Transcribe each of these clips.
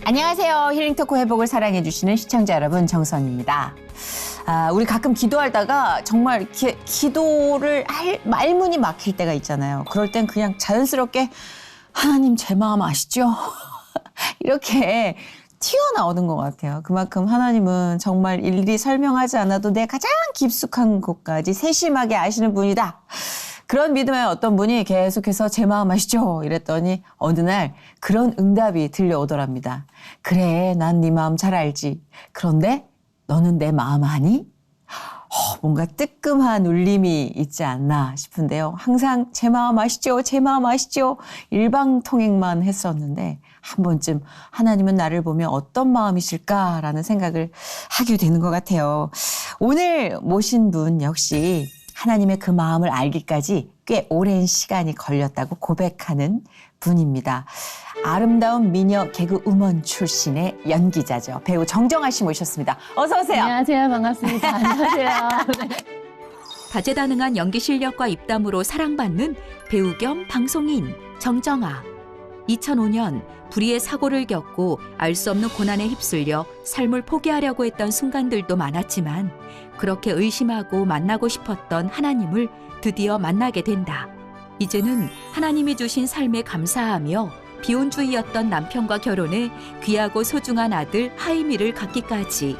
안녕하세요. 힐링토크 회복을 사랑해주시는 시청자 여러분, 정선입니다. 우리 가끔 기도하다가 정말 이렇게 기도를 할 말문이 막힐 때가 있잖아요. 그럴 땐 그냥 자연스럽게 하나님 제 마음 아시죠? 이렇게 튀어나오는 것 같아요. 그만큼 하나님은 정말 일일이 설명하지 않아도 내 가장 깊숙한 곳까지 세심하게 아시는 분이다. 그런 믿음의 어떤 분이 계속해서 제 마음 아시죠? 이랬더니 어느 날 그런 응답이 들려오더랍니다. 그래, 난 네 마음 잘 알지. 그런데 너는 내 마음 아니? 뭔가 뜨끔한 울림이 있지 않나 싶은데요. 항상 제 마음 아시죠? 제 마음 아시죠? 일방통행만 했었는데 한 번쯤 하나님은 나를 보면 어떤 마음이실까라는 생각을 하게 되는 것 같아요. 오늘 모신 분 역시 하나님의 그 마음을 알기까지 꽤 오랜 시간이 걸렸다고 고백하는 분입니다. 아름다운 미녀 개그우먼 출신의 연기자죠. 배우 정정아 씨 모셨습니다. 어서 오세요. 안녕하세요. 반갑습니다. 안녕하세요. 다재다능한 연기 실력과 입담으로 사랑받는 배우 겸 방송인 정정아. 2005년 불의의 사고를 겪고 알 수 없는 고난에 휩쓸려 삶을 포기하려고 했던 순간들도 많았지만 그렇게 의심하고 만나고 싶었던 하나님을 드디어 만나게 된다. 이제는 하나님이 주신 삶에 감사하며 비혼주의였던 남편과 결혼해 귀하고 소중한 아들 하이미를 갖기까지.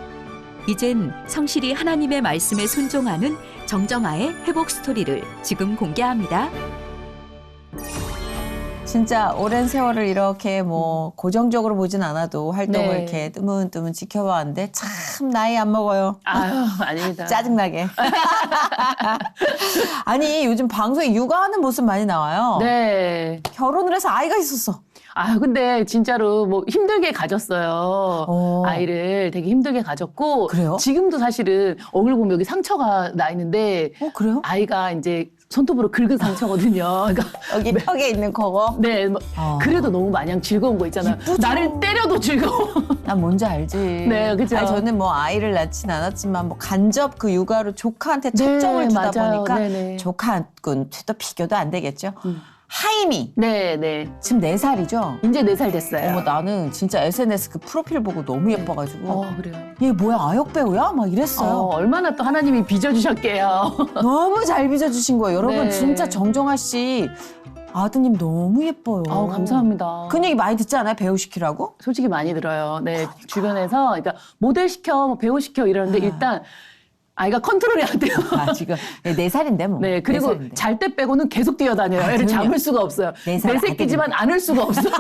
이젠 성실히 하나님의 말씀에 순종하는 정정아의 회복 스토리를 지금 공개합니다. 진짜 오랜 세월을 이렇게 고정적으로 보진 않아도 활동을 네. 이렇게 뜨문뜨문 지켜봤는데 참 나이 안 먹어요. 아유, 아닙니다. 짜증나게. 아니 요즘 방송에 육아하는 모습 많이 나와요. 네. 결혼을 해서 아이가 있었어. 근데 진짜로 힘들게 가졌어요. 아이를 되게 힘들게 가졌고. 그래요? 지금도 사실은 얼굴 보면 여기 상처가 나 있는데. 그래요? 아이가 이제 손톱으로 긁은 상처거든요. 그러니까 여기 턱에 있는 그거? 네. 그래도 너무 마냥 즐거운 거 있잖아요. 이쁘죠? 나를 때려도 즐거워. 난 뭔지 알지. 네, 그죠. 저는 아이를 낳진 않았지만 간접 그 육아로 조카한테 첩정을 주다 맞아요. 보니까 네네. 조카하고는 또 비교도 안 되겠죠. 하이미. 네. 지금 4살이죠? 이제 4살 됐어요. 어머, 나는 진짜 SNS 그 프로필 보고 너무 예뻐가지고. 그래요. 얘 뭐야, 아역 배우야? 막 이랬어요. 얼마나 또 하나님이 빚어주셨게요. 너무 잘 빚어주신 거예요. 여러분, 네. 진짜 정정아 씨 아드님 너무 예뻐요. 감사합니다. 그 얘기 많이 듣지 않아요? 배우 시키라고? 솔직히 많이 들어요. 네, 주변에서 그러니까 모델 시켜, 배우 시켜 이러는데 일단 아이가 컨트롤이 안 돼요. 지금 4살인데 뭐. 네, 그리고 4살인데. 잘 때 빼고는 계속 뛰어다녀요. 애를 그럼요. 잡을 수가 없어요. 4살 내 새끼지만 안을 수가 없어요.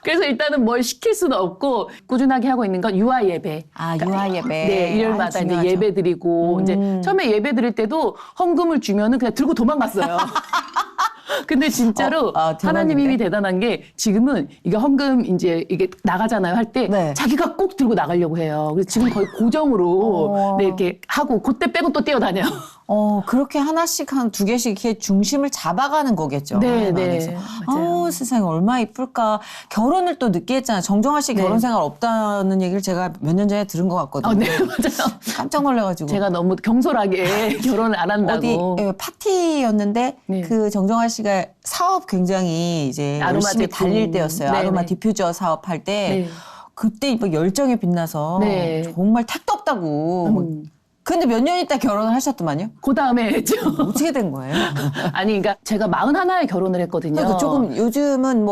그래서 일단은 뭘 시킬 수는 없고 꾸준하게 하고 있는 건 유아 예배. 유아 예배. 네, 일요일마다 이제 중요하죠. 예배 드리고 이제 처음에 예배 드릴 때도 헌금을 주면은 그냥 들고 도망갔어요. 근데 진짜로 하나님이 대단한 게 지금은 이게 헌금 이제 이게 나가잖아요 할 때 네. 자기가 꼭 들고 나가려고 해요. 그래서 지금 거의 고정으로 네, 이렇게 하고 그때 빼고 또 뛰어다녀요. 그렇게 하나씩 한 2개씩 이렇게 중심을 잡아가는 거겠죠. 네, 하나님 네. 안에서. 맞아요. 세상에 얼마나 이쁠까. 결혼을 또 늦게 했잖아요. 정정아 씨 네. 결혼 생활 없다는 얘기를 제가 몇 년 전에 들은 것 같거든요. 네, 맞아요. 깜짝 놀라가지고. 제가 너무 경솔하게 결혼을 안 한다고. 어디 파티였는데 네. 그 정정아 씨가 사업 굉장히 이제 아로마 열심히 제품. 달릴 때였어요. 네, 아로마 네. 디퓨저 사업할 때 네. 그때 열정에 빛나서 네. 정말 택도 없다고. 근데 몇 년 있다 결혼을 하셨더만요. 그 다음에 했죠. 어떻게 된 거예요? 아니, 그러니까 제가 41에 결혼을 했거든요. 그러니까 조금 요즘은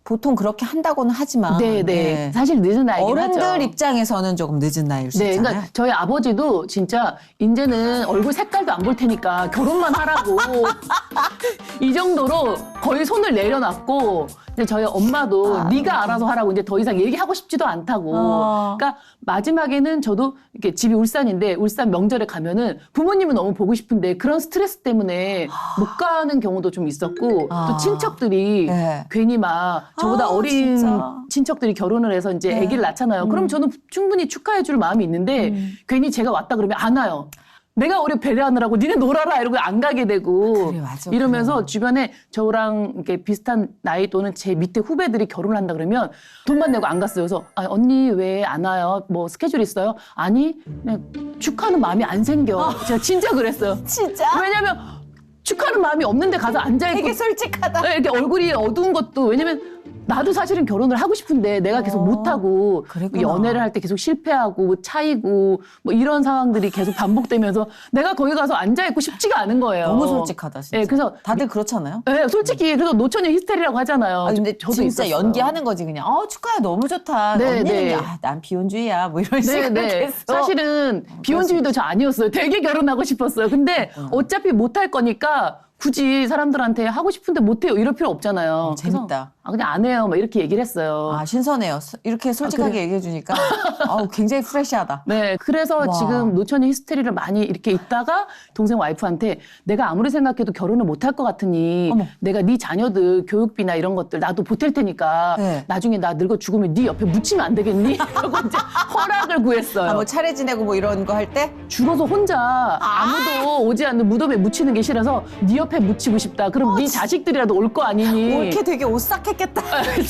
보통 그렇게 한다고는 하지만 네. 사실 늦은 나이긴 어른들 하죠. 입장에서는 조금 늦은 나이일 수 네, 있잖아요. 그러니까 저희 아버지도 진짜 이제는 얼굴 색깔도 안 볼 테니까 결혼만 하라고 이 정도로 거의 손을 내려놨고 이제 저희 엄마도 네가 알아서 하라고 이제 더 이상 얘기하고 싶지도 않다고. 그러니까 마지막에는 저도 이렇게 집이 울산인데 울산 명절에 가면은 부모님은 너무 보고 싶은데 그런 스트레스 때문에 못 가는 경우도 좀 있었고 또 친척들이 네. 괜히 막 저보다 어린 진짜. 친척들이 결혼을 해서 이제 아기를 낳잖아요. 그럼 저는 충분히 축하해 줄 마음이 있는데 괜히 제가 왔다 그러면 안 와요. 내가 오래 배려하느라고 니네 놀아라 이러고 안 가게 되고 그래, 맞아, 이러면서 그래요. 주변에 저랑 이렇게 비슷한 나이 또는 제 밑에 후배들이 결혼을 한다 그러면 돈만 내고 안 갔어요. 그래서 언니 왜 안 와요? 뭐 스케줄 있어요? 아니 그냥 축하하는 마음이 안 생겨. 제가 진짜 그랬어요. 진짜? 왜냐면 축하하는 마음이 없는데 가서 앉아있고 되게 솔직하다. 이렇게 얼굴이 어두운 것도 왜냐면 나도 사실은 결혼을 하고 싶은데 내가 계속 못하고 그랬구나. 연애를 할 때 계속 실패하고 차이고 뭐 이런 상황들이 계속 반복되면서 내가 거기 가서 앉아있고 싶지가 않은 거예요. 너무 솔직하다 진짜. 네, 그래서 다들 그렇잖아요. 네, 솔직히 그래서 노처녀 히스테리라고 하잖아요. 아, 근데 저도 진짜 있었어요. 연기하는 거지 그냥. 축하해 너무 좋다. 네, 언니는 네. 난 비혼주의야 뭐 이런 식으로 네네. 했어. 사실은 비혼주의도 저 아니었어요. 되게 결혼하고 싶었어요. 근데 그렇구나. 어차피 못할 거니까 굳이 사람들한테 하고 싶은데 못해요. 이럴 필요 없잖아요. 그래서 재밌다. 그냥 안 해요. 막 이렇게 얘기를 했어요. 신선해요. 이렇게 솔직하게 그래? 얘기해 주니까 굉장히 프레시하다. 네, 그래서 와. 지금 노처녀 히스테리를 많이 이렇게 있다가 동생 와이프한테 내가 아무리 생각해도 결혼을 못할 것 같으니 어머. 내가 네 자녀들 교육비나 이런 것들 나도 보탤 테니까 네. 나중에 나 늙어 죽으면 네 옆에 묻히면 안 되겠니? 라고 이제 허락을 구했어요. 뭐 차례 지내고 뭐 이런 거 할 때? 죽어서 혼자 아무도 오지 않는 무덤에 묻히는 게 싫어서 네 옆에 묻히고 싶다. 그럼 네 자식들이라도 올 거 아니니? 옳게 되게 오싹했겠다.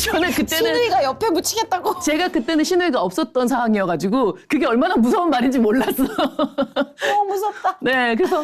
저는 그때는 신우이가 옆에 묻히겠다고. 제가 그때는 신우이가 없었던 상황이어가지고 그게 얼마나 무서운 말인지 몰랐어. 너무 무섭다. 네, 그래서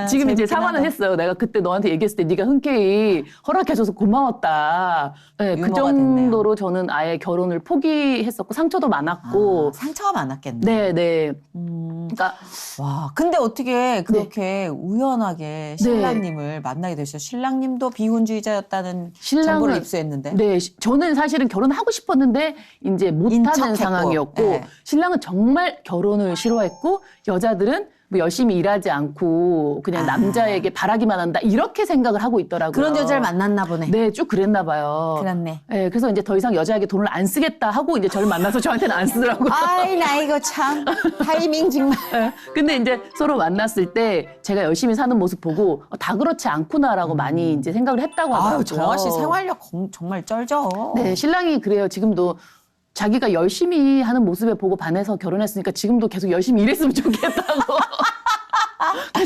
지금 이제 재밌긴 사과는 하다. 했어요. 내가 그때 너한테 얘기했을 때 네가 흔쾌히 허락해줘서 고마웠다. 네, 그 유머가 정도로 저는 아예 결혼을 포기했었고 상처도 많았고. 상처가 많았겠네. 네, 네. 그러니까 와, 근데 어떻게 그렇게 우연하게 신랑님을 만나게 되셨어요? 신랑님도 비혼주의자였다는 정보를 입수했는데. 네, 저는 사실은 결혼하고 싶었는데 이제 못하는 인척했고. 상황이었고 네. 신랑은 정말 결혼을 싫어했고 여자들은 뭐 열심히 일하지 않고 그냥 남자에게 바라기만 한다 이렇게 생각을 하고 있더라고요. 그런 여자를 만났나 보네. 네, 쭉 그랬나 봐요. 그렇네. 네, 그래서 이제 더 이상 여자에게 돈을 안 쓰겠다 하고 이제 저를 만나서 저한테는 안 쓰더라고요. 아이, 나 이거 참. 타이밍 정말. 네, 근데 이제 서로 만났을 때 제가 열심히 사는 모습 보고 다 그렇지 않구나라고 많이 이제 생각을 했다고 하더라고요. 아유, 정아 씨 생활력 정말 쩔죠. 네, 신랑이 그래요. 지금도 자기가 열심히 하는 모습에 보고 반해서 결혼했으니까 지금도 계속 열심히 일했으면 좋겠다고.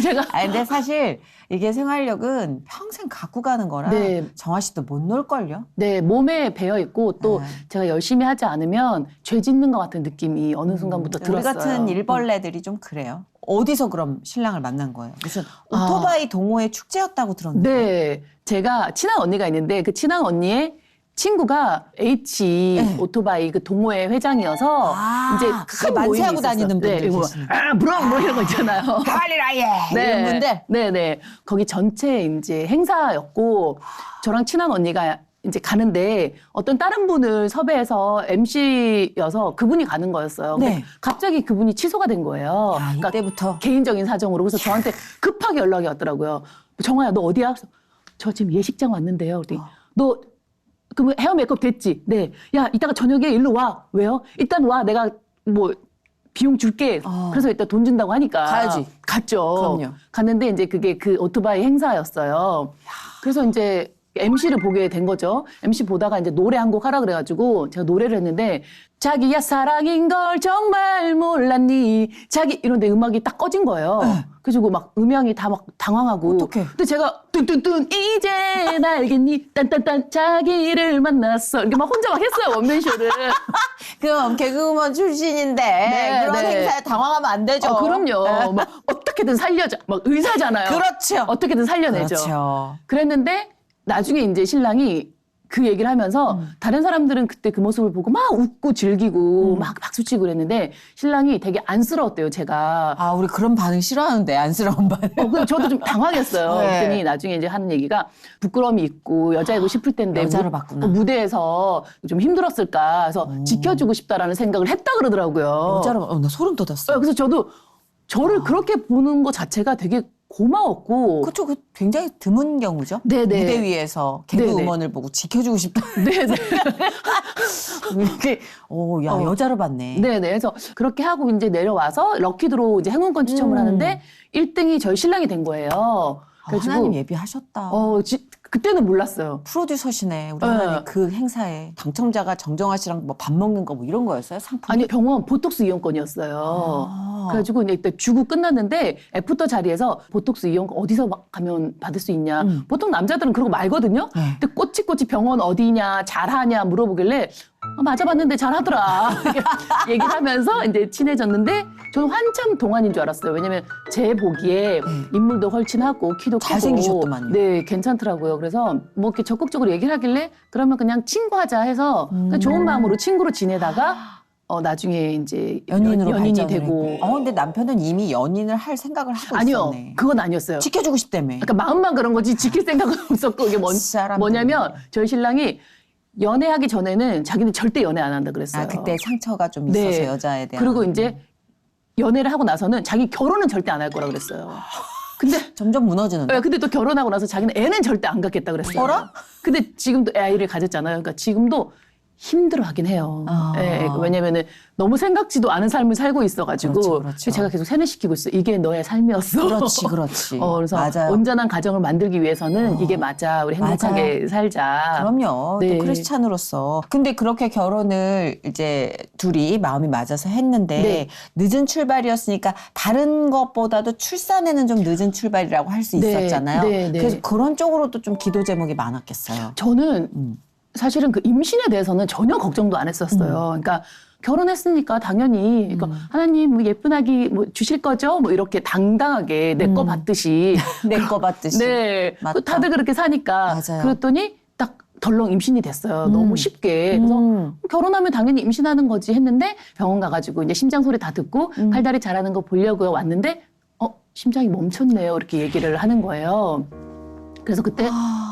제가 근데 사실 이게 생활력은 평생 갖고 가는 거라 네. 정아 씨도 못 놀걸요? 네, 몸에 배어 있고 또 네. 제가 열심히 하지 않으면 죄 짓는 것 같은 느낌이 어느 순간부터 우리 들었어요. 같은 일벌레들이 좀 그래요. 어디서 그럼 신랑을 만난 거예요? 무슨 오토바이 동호회 축제였다고 들었는데. 네, 제가 친한 언니가 있는데 그 친한 언니의 친구가 H 네. 오토바이 그 동호회 회장이어서 이제 큰 만세하고 모임이 있었어요. 다니는 분들 네, 이거 계시니까. 브랑 뭐 이런 거 있잖아요. 가발리라 예! 이런 분들. 네. 거기 전체 이제 행사였고 저랑 친한 언니가 이제 가는데 어떤 다른 분을 섭외해서 MC여서 그분이 가는 거였어요. 네. 근데 갑자기 그분이 취소가 된 거예요. 그러니까 이때부터. 개인적인 사정으로. 그래서 저한테 급하게 연락이 왔더라고요. 정아야, 너 어디야? 그래서 저 지금 예식장 왔는데요. 그랬더니 너 그럼 헤어 메이크업 됐지? 네. 야, 이따가 저녁에 일로 와. 왜요? 일단 와. 내가 뭐 비용 줄게. 그래서 일단 돈 준다고 하니까. 가야지. 갔죠. 그럼요. 갔는데 이제 그게 그 오토바이 행사였어요. 그래서 이제 MC를 보게 된 거죠. MC 보다가 이제 노래 한 곡 하라 그래가지고 제가 노래를 했는데 자기야 사랑인 걸 정말 몰랐니 자기 이런데 음악이 딱 꺼진 거예요. 그래가지고 막 음향이 다 막 당황하고. 어떡해. 근데 제가 뚠뚠뚠 이제 알겠니 딴딴딴 자기를 만났어 이렇게 막 혼자 막 했어요 원맨쇼를. 그럼 개그우먼 출신인데 그런 네. 행사에 당황하면 안 되죠. 그럼요. 막 어떻게든 살려줘. 막 의사잖아요. 그렇죠. 어떻게든 살려내죠. 그렇죠. 그랬는데 나중에 이제 신랑이 그 얘기를 하면서 다른 사람들은 그때 그 모습을 보고 막 웃고 즐기고 막 박수치고 그랬는데 신랑이 되게 안쓰러웠대요, 제가. 우리 그런 반응 싫어하는데 안쓰러운 반응. 근데 저도 좀 당황했어요. 네. 그랬더니 나중에 이제 하는 얘기가 부끄러움이 있고 여자이고 싶을 텐데 여자로 봤구나. 무대에서 좀 힘들었을까. 그래서 지켜주고 싶다라는 생각을 했다 그러더라고요. 여자로 나 소름 돋았어. 그래서 저도 저를 그렇게 보는 것 자체가 되게 고마웠고. 그렇죠. 그 굉장히 드문 경우죠. 네네. 무대 위에서 개그우먼을 보고 지켜주고 싶다. 네네. 이렇게 여자로 봤네. 네네. 그래서 그렇게 하고 이제 내려와서 럭키드로 이제 행운권 추첨을 하는데 1등이 저희 신랑이 된 거예요. 하나님 예비하셨다. 그때는 몰랐어요. 프로듀서시네. 우리 하나님 그 행사에 당첨자가 정정아 씨랑 뭐 밥 먹는 거 뭐 이런 거였어요? 상품? 아니 병원 보톡스 이용권이었어요. 그래가지고 이제 이때 주고 끝났는데 애프터 자리에서 보톡스 이용권 어디서 가면 받을 수 있냐. 보통 남자들은 그러고 말거든요. 네. 근데 꼬치꼬치 병원 어디냐 잘하냐 물어보길래 맞아봤는데 잘하더라. 얘기를 하면서 이제 친해졌는데 저는 한참 동안인 줄 알았어요. 왜냐면 제 보기에 인물도 훨씬하고 키도 크고 잘생기셨더만요. 네, 괜찮더라고요. 그래서 뭐 이렇게 적극적으로 얘기를 하길래 그러면 그냥 친구하자 해서 그냥 좋은 마음으로 친구로 지내다가 나중에 이제 연인으로 연인이 발전을 되고. 했고. 근데 남편은 이미 연인을 할 생각을 하고 아니요, 있었네. 그건 아니었어요. 지켜주고 싶다며. 그러니까 마음만 그런 거지 지킬 생각은 없었고 이게 사람들이. 뭐냐면 저희 신랑이 연애하기 전에는 자기는 절대 연애 안 한다 그랬어요. 그때 상처가 좀 네. 있어서 여자에 대한. 그리고 이제 연애를 하고 나서는 자기 결혼은 절대 안 할 거라 그랬어요. 근데 점점 무너지는데. 근데 또 결혼하고 나서 자기는 애는 절대 안 갖겠다 그랬어요. 어라? 근데 지금도 아이를 가졌잖아요. 그러니까 지금도 힘들어하긴 해요. 예, 왜냐면은 너무 생각지도 않은 삶을 살고 있어가지고 그렇죠. 제가 계속 세뇌시키고 있어요. 이게 너의 삶이었어. 그렇지. 그래서 맞아요. 온전한 가정을 만들기 위해서는 이게 맞아. 우리 행복하게 살자. 그럼요. 네. 또 크리스찬으로서. 근데 그렇게 결혼을 이제 둘이 마음이 맞아서 했는데 네. 늦은 출발이었으니까 다른 것보다도 출산에는 좀 늦은 출발이라고 할 수 네. 있었잖아요. 네, 네. 그래서 그런 쪽으로도 좀 기도 제목이 많았겠어요. 저는 사실은 그 임신에 대해서는 전혀 걱정도 안 했었어요. 그러니까 결혼했으니까 당연히 그러니까 하나님 뭐 예쁜 아기 뭐 주실 거죠? 뭐 이렇게 당당하게 내 거 받듯이 내 거 받듯이. 네. 맞다. 다들 그렇게 사니까 맞아요. 그랬더니 딱 덜렁 임신이 됐어요. 너무 쉽게. 그래서 결혼하면 당연히 임신하는 거지 했는데 병원 가가지고 이제 심장 소리 다 듣고 팔다리 자라는 거 보려고 왔는데 심장이 멈췄네요. 이렇게 얘기를 하는 거예요. 그래서 그때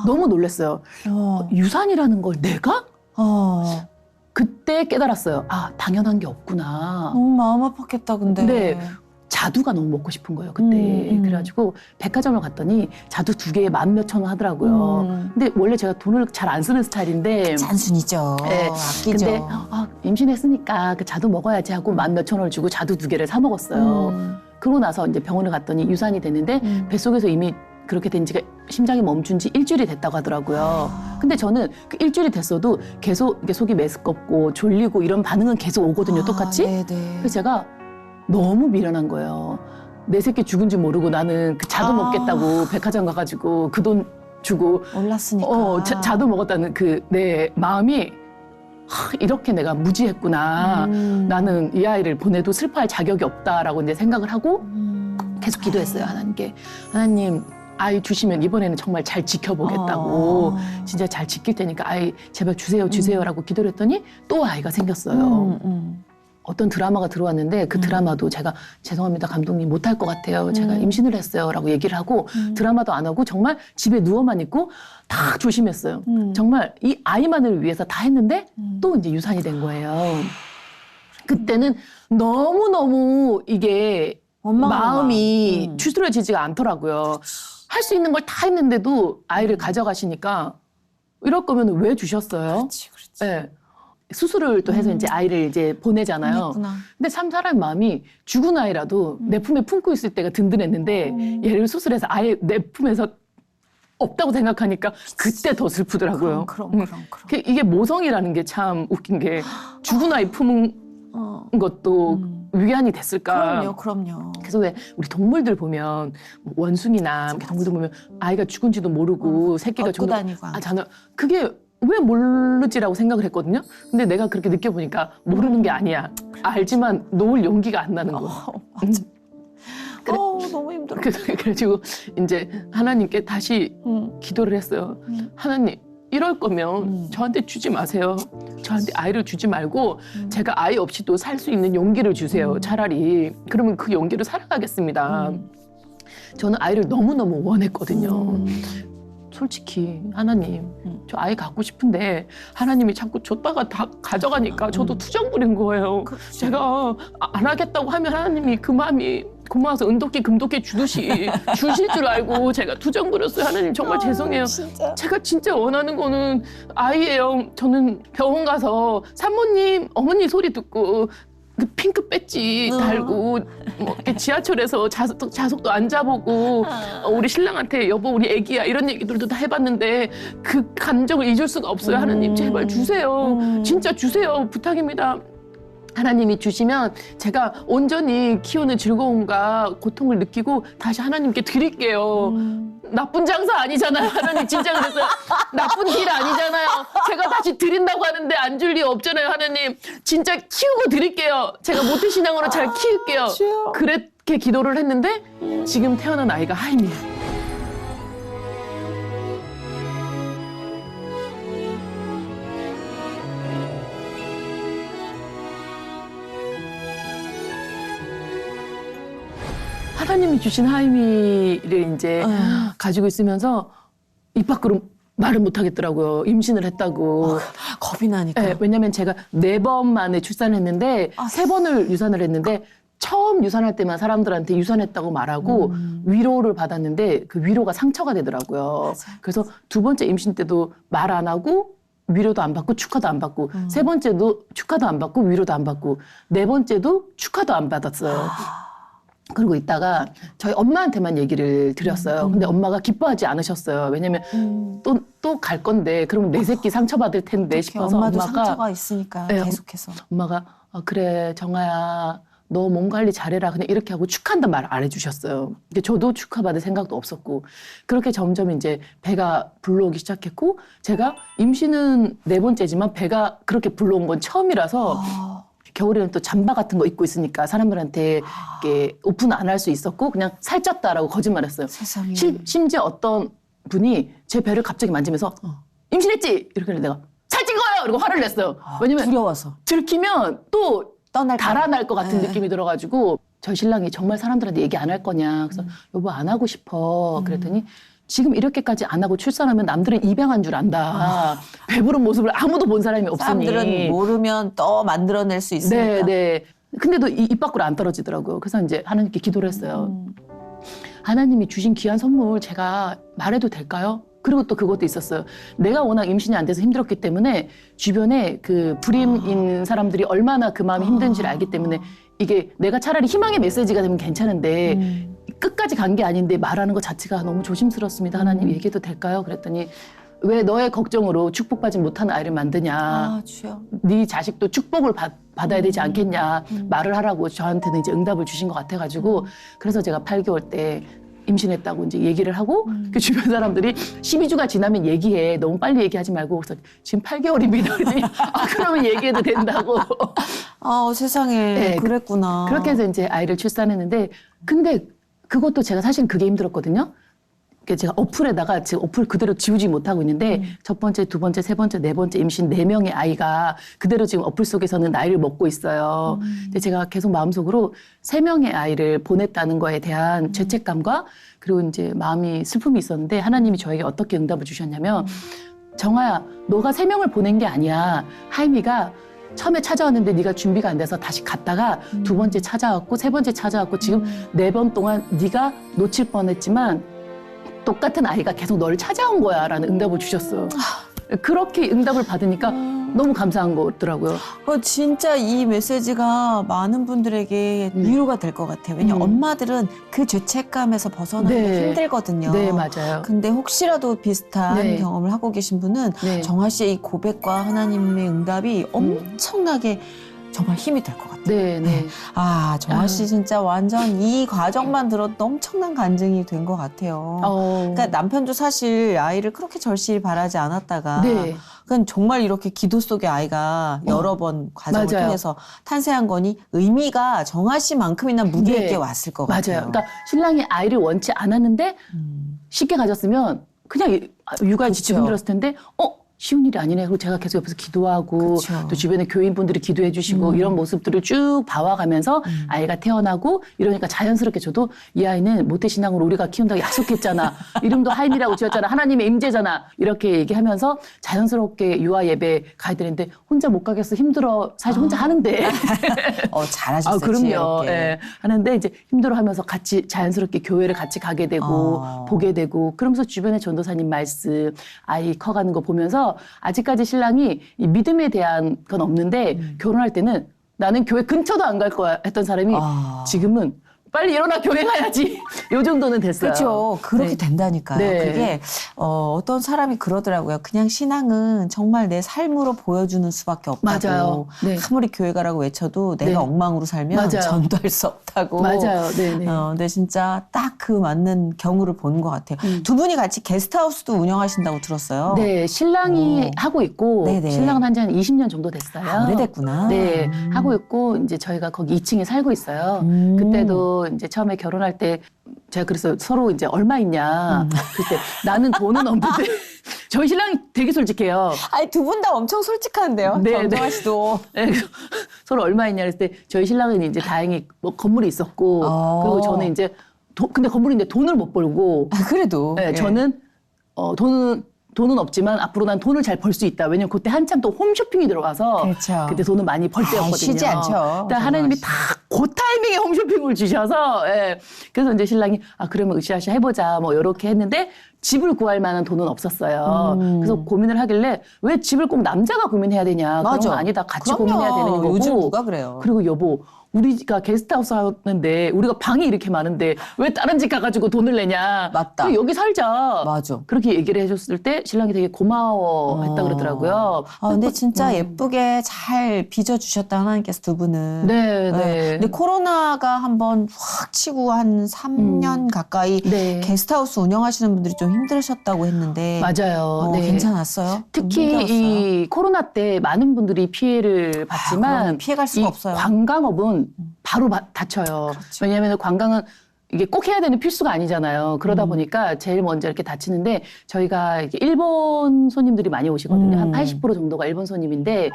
너무 놀랐어요. 유산이라는 걸 내가? 그때 깨달았어요. 당연한 게 없구나. 너무 마음 아팠겠다, 근데. 네. 자두가 너무 먹고 싶은 거예요, 그때. 그래가지고 백화점을 갔더니 자두 2개에 10,000몇천 원 하더라고요. 근데 원래 제가 돈을 잘 안 쓰는 스타일인데. 짠순이죠. 네. 아끼죠. 근데 임신했으니까 그 자두 먹어야지 하고 10,000몇천 원을 주고 자두 2개를 사 먹었어요. 그러고 나서 이제 병원을 갔더니 유산이 됐는데 뱃속에서 이미 그렇게 된 지가 심장이 멈춘 지 일주일이 됐다고 하더라고요. 근데 저는 그 일주일이 됐어도 계속 이게 속이 메스껍고 졸리고 이런 반응은 계속 오거든요, 똑같이. 네네. 그래서 제가 너무 미련한 거예요. 내 새끼 죽은 줄 모르고 나는 그 자두 먹겠다고 백화점 가가지고 그 돈 주고 올랐으니까. 자두 먹었다는 그 내 마음이 이렇게 내가 무지했구나. 나는 이 아이를 보내도 슬퍼할 자격이 없다라고 이제 생각을 하고 계속 기도했어요, 하나님께. 하나님, 아이 주시면 이번에는 정말 잘 지켜보겠다고. 진짜 잘 지킬 테니까 아이 제발 주세요라고 기도를 했더니 또 아이가 생겼어요. 어떤 드라마가 들어왔는데 그 드라마도 제가 죄송합니다 감독님 못할 것 같아요. 제가 임신을 했어요 라고 얘기를 하고 드라마도 안 하고 정말 집에 누워만 있고 다 조심했어요. 정말 이 아이만을 위해서 다 했는데 또 이제 유산이 된 거예요. 그때는 너무너무 이게 마음이 추스러지지가 않더라고요. 할 수 있는 걸 다 했는데도 아이를 가져가시니까 이럴 거면 왜 주셨어요? 그렇지. 네. 수술을 또 해서 이제 아이를 이제 보내잖아요. 보냈구나. 근데 참 사람 마음이 죽은 아이라도 내 품에 품고 있을 때가 든든했는데 얘를 수술해서 아예 내 품에서 없다고 생각하니까 그때 더 슬프더라고요. 그럼. 이게 모성이라는 게 참 웃긴 게 죽은 아이 품은 것도 위안이 됐을까. 그럼요. 그래서 왜 우리 동물들 보면 뭐 원숭이나 이렇게 동물들 보면 아이가 죽은지도 모르고 새끼가 얻고 다니고. 저는 그게 왜 모르지라고 생각을 했거든요. 근데 내가 그렇게 느껴보니까 모르는 게 아니야. 알지만 놓을 용기가 안 나는 거. 맞아. 너무 힘들어. 그래가지고 이제 하나님께 다시 기도를 했어요. 하나님 이럴 거면 저한테 주지 마세요. 저한테 아이를 주지 말고 제가 아이 없이도 살 수 있는 용기를 주세요. 차라리. 그러면 그 용기로 살아가겠습니다. 저는 아이를 너무너무 원했거든요. 솔직히 하나님 저 아이 갖고 싶은데 하나님이 자꾸 줬다가 다 가져가니까 저도 투정 부린 거예요. 제가 안 하겠다고 하면 하나님이 그 마음이 고마워서 은도끼 금도끼 주듯이 주실 줄 알고 제가 투정 부렸어요. 하나님 정말 죄송해요. 진짜. 제가 진짜 원하는 거는 아이예요. 저는 병원 가서 산모님 어머니 소리 듣고 그 핑크 배지 달고 뭐 이렇게 지하철에서 자석도 안 잡고 우리 신랑한테 여보 우리 애기야 이런 얘기들도 다 해봤는데 그 감정을 잊을 수가 없어요. 하나님 제발 주세요. 진짜 주세요. 부탁입니다. 하나님이 주시면 제가 온전히 키우는 즐거움과 고통을 느끼고 다시 하나님께 드릴게요. 나쁜 장사 아니잖아요. 하나님 진짜 그랬어요. 나쁜 길 아니잖아요. 제가 다시 드린다고 하는데 안 줄 리 없잖아요. 하나님 진짜 키우고 드릴게요. 제가 모태신앙으로 잘 키울게요. 그렇게 기도를 했는데 지금 태어난 아이가 하임이에요. 하나님이 주신 하임이를 이제 가지고 있으면서 입 밖으로 말을 못 하겠더라고요. 임신을 했다고. 겁이 나니까. 네, 왜냐면 제가 4번 만에 출산을 했는데 3번을 유산을 했는데 처음 유산할 때만 사람들한테 유산했다고 말하고 위로를 받았는데 그 위로가 상처가 되더라고요. 맞아요. 그래서 2번째 임신 때도 말 안 하고 위로도 안 받고 축하도 안 받고 3번째도 축하도 안 받고 위로도 안 받고 4번째도 축하도 안 받았어요. 그러고 있다가 저희 엄마한테만 얘기를 드렸어요. 근데 엄마가 기뻐하지 않으셨어요. 왜냐면 또 갈 건데 그러면 내 새끼 상처받을 텐데 싶어서 엄마도 엄마가 상처가 있으니까 네, 계속해서. 엄마가 그래 정아야 너 몸 관리 잘해라 그냥 이렇게 하고 축하한다 말 안 해주셨어요. 근데 저도 축하받을 생각도 없었고 그렇게 점점 이제 배가 불러오기 시작했고 제가 임신은 4번째지만 배가 그렇게 불러온 건 처음이라서 겨울에는 또 잠바 같은 거 입고 있으니까 사람들한테 이렇게 오픈 안 할 수 있었고 그냥 살쪘다라고 거짓말했어요. 세상에. 심지어 어떤 분이 제 배를 갑자기 만지면서 임신했지? 이렇게 내가 살찐 거예요! 이러고 화를 냈어요. 왜냐면 두려워서. 들키면 또 떠날 달아날 것 같은 네. 느낌이 들어가지고 저희 신랑이 정말 사람들한테 얘기 안 할 거냐. 그래서 여보 안 하고 싶어. 그랬더니 지금 이렇게까지 안 하고 출산하면 남들은 입양한 줄 안다. 배부른 모습을 아무도 본 사람이 없으니. 사람들은 모르면 또 만들어낼 수 있으니까. 네, 네. 근데도 입 밖으로 안 떨어지더라고요. 그래서 이제 하나님께 기도를 했어요. 하나님이 주신 귀한 선물 제가 말해도 될까요? 그리고 또 그것도 있었어요. 내가 워낙 임신이 안 돼서 힘들었기 때문에 주변에 그 불임인 사람들이 얼마나 그 마음이 힘든지를 알기 때문에 이게 내가 차라리 희망의 메시지가 되면 괜찮은데 끝까지 간 게 아닌데 말하는 것 자체가 너무 조심스럽습니다. 하나님 얘기해도 될까요? 그랬더니 왜 너의 걱정으로 축복받지 못하는 아이를 만드냐. 주여. 네 자식도 축복을 받아야 되지 않겠냐. 말을 하라고 저한테는 이제 응답을 주신 것 같아가지고 그래서 제가 8개월 때 임신했다고 이제 얘기를 하고 그 주변 사람들이 12주가 지나면 얘기해. 너무 빨리 얘기하지 말고. 그래서 지금 8개월입니다. 그랬더니 그러면 얘기해도 된다고. 세상에. 네, 그랬구나. 그렇게 해서 이제 아이를 출산했는데 근데 그것도 제가 사실 그게 힘들었거든요. 제가 어플에다가 지금 어플 그대로 지우지 못하고 있는데 첫 번째, 두 번째, 세 번째, 네 번째 임신 4명의 아이가 그대로 지금 어플 속에서는 나이를 먹고 있어요. 근데 제가 계속 마음속으로 3명의 아이를 보냈다는 거에 대한 죄책감과 그리고 이제 마음이 슬픔이 있었는데 하나님이 저에게 어떻게 응답을 주셨냐면 정아야, 너가 3명을 보낸 게 아니야. 하임이가 처음에 찾아왔는데 네가 준비가 안 돼서 다시 갔다가 2번째 찾아왔고 3번째 찾아왔고 지금 4번 동안 네가 놓칠 뻔했지만 똑같은 아이가 계속 너를 찾아온 거야 라는 응답을 주셨어요. 그렇게 응답을 받으니까 너무 감사한 거더라고요. 진짜 이 메시지가 많은 분들에게 위로가 될 것 같아요. 왜냐면 엄마들은 그 죄책감에서 벗어나기 네. 힘들거든요. 네, 맞아요. 근데 혹시라도 비슷한 네. 경험을 하고 계신 분은 네. 정아 씨의 이 고백과 하나님의 응답이 엄청나게 정말 힘이 될 것 같아요. 네, 네. 정아 씨 진짜 완전 이 과정만 들어도 엄청난 간증이 된 것 같아요. 그러니까 남편도 사실 아이를 그렇게 절실히 바라지 않았다가 네. 그건 정말 이렇게 기도 속의 아이가 여러 번 과정을 맞아요. 통해서 탄생한 거니 의미가 정아 씨만큼이나 무게 있게 네. 왔을 것 맞아요. 같아요. 그러니까 신랑이 아이를 원치 않았는데 쉽게 가졌으면 그냥 육아에 지치고 힘들었을 텐데 쉬운 일이 아니네. 그리고 제가 계속 옆에서 기도하고 그쵸. 또 주변에 교인분들이 기도해 주시고 이런 모습들을 쭉 봐와가면서 아이가 태어나고 이러니까 자연스럽게 저도 이 아이는 모태신앙으로 우리가 키운다고 약속했잖아. 이름도 하임이라고 지었잖아. 하나님의 임재잖아. 이렇게 얘기하면서 자연스럽게 유아 예배 가야 되는데 혼자 못 가겠어. 힘들어. 사실 혼자 하는데. 잘하셨어요. 그럼요. 지혜롭게. 예. 하는데 이제 힘들어하면서 같이 자연스럽게 교회를 같이 가게 되고 보게 되고 그러면서 주변에 전도사님 말씀 아이 커가는 거 보면서 아직까지 신랑이 이 믿음에 대한 건 없는데 결혼할 때는 나는 교회 근처도 안 갈 거야 했던 사람이 지금은 빨리 일어나 교회 가야지. 요 정도는 됐어요. 그렇죠. 그렇게 네. 된다니까요. 네. 그게 어떤 사람이 그러더라고요. 그냥 신앙은 정말 내 삶으로 보여주는 수밖에 없다고. 맞아요. 네. 아무리 교회 가라고 외쳐도 내가 네. 엉망으로 살면 맞아요. 전도할 수 없다고. 맞아요. 네네. 근데 진짜 딱 그 맞는 경우를 보는 것 같아요. 두 분이 같이 게스트하우스도 운영하신다고 들었어요. 네, 신랑이 하고 있고 네네. 신랑은 한 20년 정도 됐어요. 아, 오래됐구나. 네, 하고 있고 이제 저희가 거기 2층에 살고 있어요. 그때도 이제 처음에 결혼할 때 제가 그래서 서로 이제 얼마 있냐. 그때 나는 돈은 없는데 저희 신랑이 되게 솔직해요. 아니, 두 분 다 엄청 솔직한데요. 네, 정정아 씨도. 네, 그래서 서로 얼마 있냐 그랬을 때 저희 신랑은 이제 다행히 뭐 건물이 있었고 그리고 저는 이제 근데 건물인데 돈을 못 벌고 아, 그래도. 네, 예. 저는 돈은 없지만 앞으로 난 돈을 잘 벌 수 있다. 왜냐면 그때 한참 또 홈쇼핑이 들어가서 그렇죠. 그때 돈을 많이 벌 때였거든요. 쉬지 않죠. 근데 하나님이 딱 그 타이밍에 홈쇼핑을 주셔서 예. 그래서 이제 신랑이 그러면 으쌰으쌰 해보자 뭐 이렇게 했는데 집을 구할 만한 돈은 없었어요. 그래서 고민을 하길래 왜 집을 꼭 남자가 고민해야 되냐. 그런 거 아니다. 같이 그럼요. 고민해야 되는 거고. 요즘 누가 그래요. 그리고 여보 우리가 게스트하우스 하는데 우리가 방이 이렇게 많은데 왜 다른 집 가가지고 돈을 내냐. 맞다. 그냥 여기 살자. 맞아. 그렇게 얘기를 해줬을 때 신랑이 되게 고마워했다 그러더라고요. 근데 진짜 예쁘게 잘 빚어주셨다, 하나님께서 두 분은. 네, 네. 근데 코로나가 한번 확 치고 한 3년 가까이 네. 게스트하우스 운영하시는 분들이 좀 힘드셨다고 했는데. 맞아요. 네. 괜찮았어요? 특히 이 코로나 때 많은 분들이 피해를 봤지만 그럼요. 피해갈 수가 이 없어요. 관광업은 바로 다쳐요. 그렇죠. 왜냐하면 관광은 이게 꼭 해야 되는 필수가 아니잖아요. 그러다 보니까 제일 먼저 이렇게 다치는데 저희가 이렇게 일본 손님들이 많이 오시거든요. 한 80% 정도가 일본 손님인데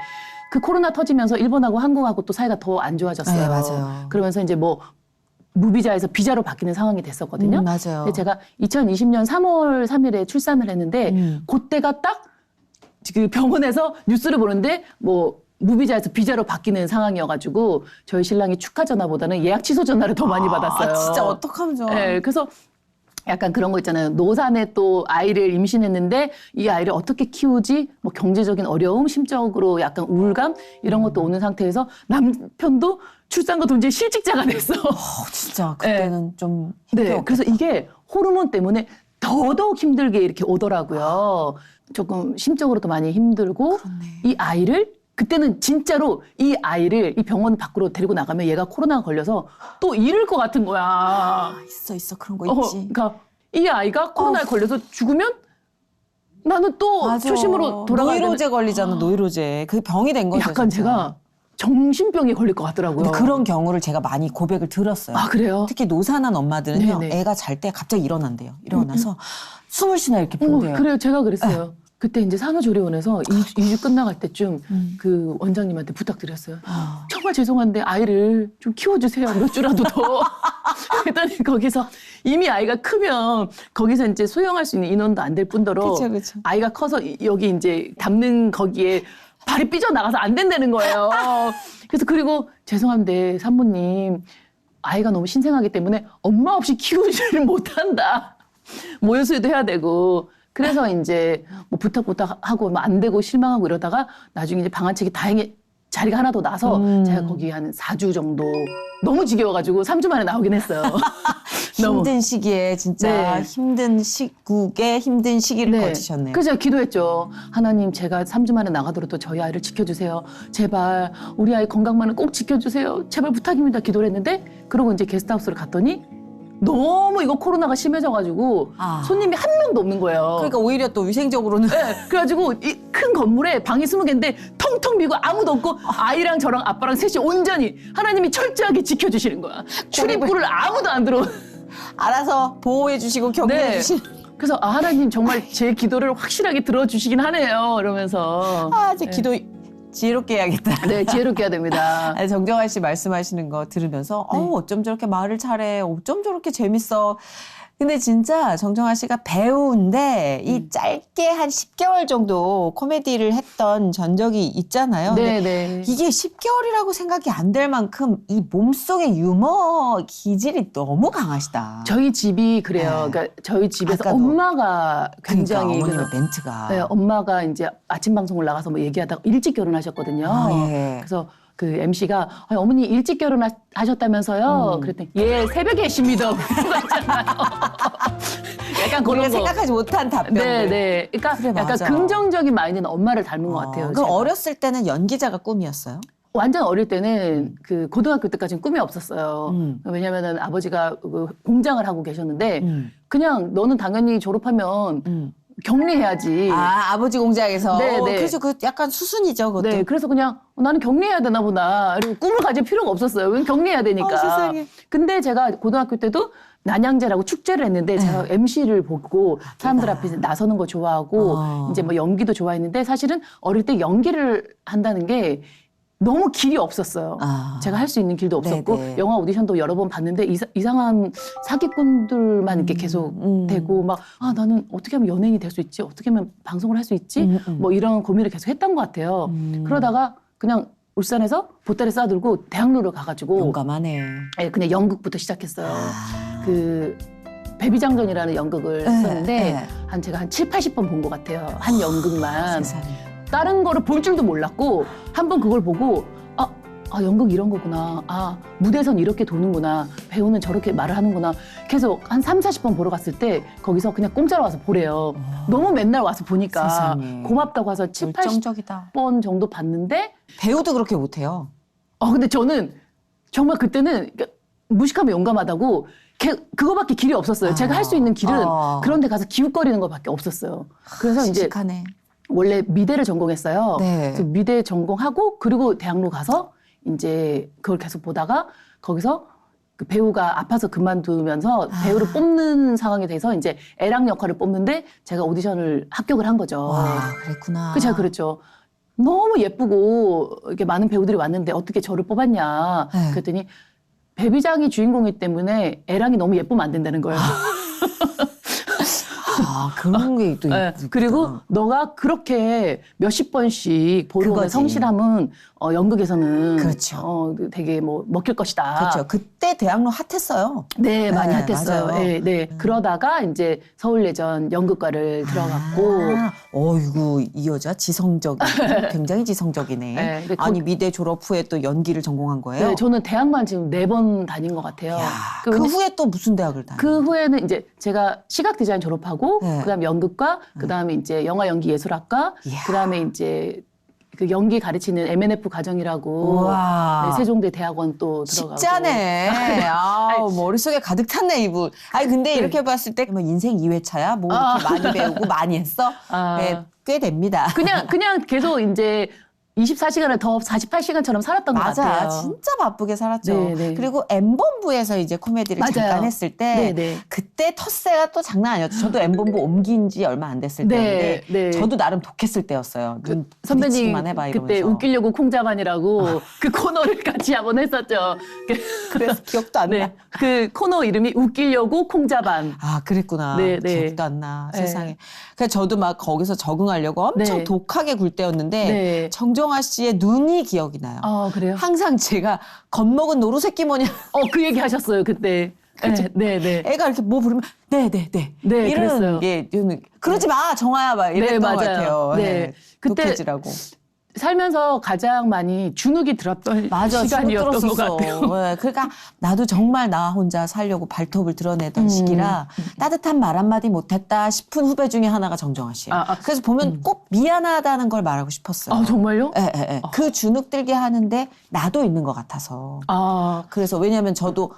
그 코로나 터지면서 일본하고 한국하고 또 사이가 더 안 좋아졌어요. 네, 맞아요. 그러면서 이제 뭐 무비자에서 비자로 바뀌는 상황이 됐었거든요. 맞아요. 근데 제가 2020년 3월 3일에 출산을 했는데 그때가 딱 그 병원에서 뉴스를 보는데 뭐 무비자에서 비자로 바뀌는 상황이어가지고 저희 신랑이 축하 전화보다는 예약 취소 전화를 더 많이 받았어요. 진짜 어떡하면 좋아. 네, 그래서 약간 그런 거 있잖아요. 노산에 또 아이를 임신했는데 이 아이를 어떻게 키우지? 뭐 경제적인 어려움, 심적으로 약간 우울감 이런 것도 오는 상태에서 남편도 출산과 동시에 실직자가 됐어. 진짜 그때는 좀 네, 힘들었겠다. 그래서 이게 호르몬 때문에 더더욱 힘들게 이렇게 오더라고요. 조금 심적으로도 많이 힘들고 이 아이를 그때는 진짜로 이 아이를 이 병원 밖으로 데리고 나가면 얘가 코로나가 걸려서 또 잃을 것 같은 거야. 있어 그런 거 있지. 그러니까 이 아이가 코로나에 걸려서 죽으면 나는 또 맞아. 초심으로 돌아가야 노이로제 되는. 걸리잖아. 노이로제. 그게 병이 된 거죠. 약간 진짜. 제가 정신병에 걸릴 것 같더라고요. 근데 그런 경우를 제가 많이 고백을 들었어요. 아, 그래요? 특히 노산한 엄마들은요. 네네. 애가 잘 때 갑자기 일어난대요. 일어나서 숨을 쉬나 이렇게 본대요. 그래요. 제가 그랬어요. 그때 이제 산후조리원에서 2주 끝나갈 때쯤 그 원장님한테 부탁드렸어요. 정말 죄송한데 아이를 좀 키워주세요. 몇 주라도 더. 그랬더니 거기서 이미 아이가 크면 거기서 이제 수용할 수 있는 인원도 안 될 뿐더러 그쵸. 아이가 커서 여기 이제 담는 거기에 발이 삐져나가서 안 된다는 거예요. 그래서 그리고 죄송한데 산모님 아이가 너무 신생하기 때문에 엄마 없이 키우지를 못한다. 모유수유도 해야 되고 그래서 이제 뭐 부탁하고 뭐 안 되고 실망하고 이러다가 나중에 이제 방한책이 다행히 자리가 하나 더 나서 제가 거기 한 4주 정도 너무 지겨워가지고 3주 만에 나오긴 했어요. 너무. 힘든 시기에 진짜 네. 힘든 시국에 힘든 시기를 거치셨네요. 그래서 제가 기도했죠. 하나님 제가 3주 만에 나가더라도 저희 아이를 지켜주세요. 제발 우리 아이 건강만은 꼭 지켜주세요. 제발 부탁입니다. 기도를 했는데 그러고 이제 게스트하우스를 갔더니 너무 이거 코로나가 심해져가지고 손님이 한 명도 없는 거예요. 그러니까 오히려 또 위생적으로는 네, 그래가지고 이 큰 건물에 방이 20개인데 텅텅 비고 아무도 없고 아이랑 저랑 아빠랑 셋이 온전히 하나님이 철저하게 지켜주시는 거야. 출입구를 아무도 안 들어오. 알아서 보호해 주시고 격려해 네. 주시는. 그래서 하나님 정말 제 기도를 확실하게 들어주시긴 하네요. 이러면서 제 기도 지혜롭게 해야겠다. 네, 지혜롭게 해야 됩니다. 아니, 정정아 씨 말씀하시는 거 들으면서 어쩜 저렇게 말을 잘해. 어쩜 저렇게 재밌어. 근데 진짜 정정아 씨가 배우인데 이 짧게 한 10개월 정도 코미디를 했던 전적이 있잖아요. 근데 네. 이게 10개월이라고 생각이 안 될 만큼 이 몸속의 유머 기질이 너무 강하시다. 저희 집이 그래요. 네. 그러니까 저희 집에서 아까도. 엄마가 굉장히 그러니까 어머님의 멘트가. 네, 엄마가 이제 아침 방송을 나가서 뭐 얘기하다가 일찍 결혼하셨거든요. 예. 그래서 그 MC가 어머니 일찍 결혼하셨다면서요? 그랬더니 예 새벽에 했습니다. 약간 그런 우리가 거. 생각하지 못한 답변. 네. 그러니까 그래, 약간 맞아. 긍정적인 마인드는 엄마를 닮은 것 같아요. 그럼 제가. 어렸을 때는 연기자가 꿈이었어요? 완전 어릴 때는 그 고등학교 때까지는 꿈이 없었어요. 왜냐면은 아버지가 그 공장을 하고 계셨는데 그냥 너는 당연히 졸업하면 격리해야지. 아버지 공장에서. 네, 네. 그래서 그 약간 수순이죠, 그것도. 네, 그래서 그냥 나는 격리해야 되나 보다. 그리고 꿈을 가질 필요가 없었어요. 왜 격리해야 되니까. 세상에. 근데 제가 고등학교 때도 난양제라고 축제를 했는데 제가 MC를 보고 사람들 앞에 나서는 거 좋아하고 이제 뭐 연기도 좋아했는데 사실은 어릴 때 연기를 한다는 게 너무 길이 없었어요. 제가 할 수 있는 길도 없었고 네네. 영화 오디션도 여러 번 봤는데 이상한 사기꾼들만 이렇게 계속 되고 막 나는 어떻게 하면 연예인이 될 수 있지? 어떻게 하면 방송을 할 수 있지? 뭐 이런 고민을 계속 했던 것 같아요. 그러다가 그냥 울산에서 보따리 싸들고 대학로를 가가지고 용감하네. 예, 그냥 연극부터 시작했어요. 그 베비장전이라는 연극을 했었는데 제가 한 7, 80번 본 것 같아요. 한 연극만. 세상에. 다른 거를 볼 줄도 몰랐고 한 번 그걸 보고 연극 이런 거구나. 무대선 이렇게 도는구나. 배우는 저렇게 말을 하는구나. 계속 한 3, 40번 보러 갔을 때 거기서 그냥 공짜로 와서 보래요. 너무 맨날 와서 보니까 세상에. 고맙다고 해서 7, 열정적이다. 80번 정도 봤는데 배우도 그렇게 못해요. 근데 저는 정말 그때는 무식하면 용감하다고 그거밖에 길이 없었어요. 제가 할 수 있는 길은 그런 데 가서 기웃거리는 것밖에 없었어요. 그래서 이제 씩씩하네. 원래 미대를 전공했어요. 네. 그래서 미대 전공하고 그리고 대학로 가서 이제 그걸 계속 보다가 거기서 그 배우가 아파서 그만두면서 배우를 뽑는 상황이 돼서 이제 애랑 역할을 뽑는데 제가 오디션을 합격을 한 거죠. 와, 그랬구나. 그 제가 그랬죠. 너무 예쁘고 이렇게 많은 배우들이 왔는데 어떻게 저를 뽑았냐. 네. 그랬더니 베비장이 주인공이기 때문에 애랑이 너무 예쁘면 안 된다는 거예요. 그런 게 또 네. 그리고 너가 그렇게 몇십 번씩 보러 오는 그거지. 성실함은 연극에서는 그렇죠. 되게 뭐 먹힐 것이다. 그렇죠. 그때 대학로 핫했어요. 네, 많이 네, 핫했어요. 맞아요. 네, 네. 그러다가 이제 서울예전 연극과를 들어갔고 어이구, 이 여자 굉장히 지성적이네. 네, 근데 아니, 미대 졸업 후에 또 연기를 전공한 거예요? 네, 저는 대학만 지금 4번 다닌 것 같아요. 야, 그 그 후에 또 무슨 대학을 다녀요? 그 후에는 이제 제가 시각 디자인 졸업하고 네. 그다음 연극과 그다음에 이제 영화 연기 예술학과 이야. 그다음에 이제 그 연기 가르치는 MNF 과정이라고 우와. 네, 세종대 대학원 또 들어가고 진짜네. 머릿속에 가득 찼네, 이분. 아니, 근데 이렇게 봤을 때, 뭐 인생 2회차야? 뭐 이렇게 많이 배우고 많이 했어? 네, 꽤 됩니다. 그냥 계속 이제 24시간을 더 48시간처럼 살았던 것 맞아. 같아요. 진짜 바쁘게 살았죠. 네네. 그리고 M본부에서 이제 코미디를 맞아요. 잠깐 했을 때 네네. 그때 텃세가 또 장난 아니었죠. 저도 M본부 옮긴 지 얼마 안 됐을 네, 때인데 네. 저도 나름 독했을 때였어요. 눈 선배님 부딪히기만 해봐 이러면서. 그때 웃기려고 콩자반이라고 그 코너를 같이 한번 했었죠. 그래서 기억도 안 나. 네, 그 코너 이름이 웃기려고 콩자반. 아, 그랬구나. 네, 네. 기억도 안 나. 네. 세상에. 그래서 저도 막 거기서 적응하려고 엄청 네. 독하게 굴 때였는데 네. 정정아 씨의 눈이 기억이 나요. 그래요? 항상 제가 겁먹은 노루새끼 모냐 그 얘기 하셨어요, 그때. 네, 네. 애가 이렇게 뭐 부르면 네. 네, 이런 그랬어요. 게 그러지 마 정아야 막 이랬던 것 맞아요. 같아요. 네. 그때 독해지라고. 살면서 가장 많이 주눅이 들었던 맞아, 시간이었던 주눅 것 같아요. 들었었어. 네, 그러니까 나도 정말 나 혼자 살려고 발톱을 드러내던 시기라 따뜻한 말 한마디 못했다 싶은 후배 중에 하나가 정정아 씨예요. 그래서 보면 꼭 미안하다는 걸 말하고 싶었어요. 정말요? 예. 그 주눅 들게 하는데 나도 있는 것 같아서. 그래서 왜냐하면 저도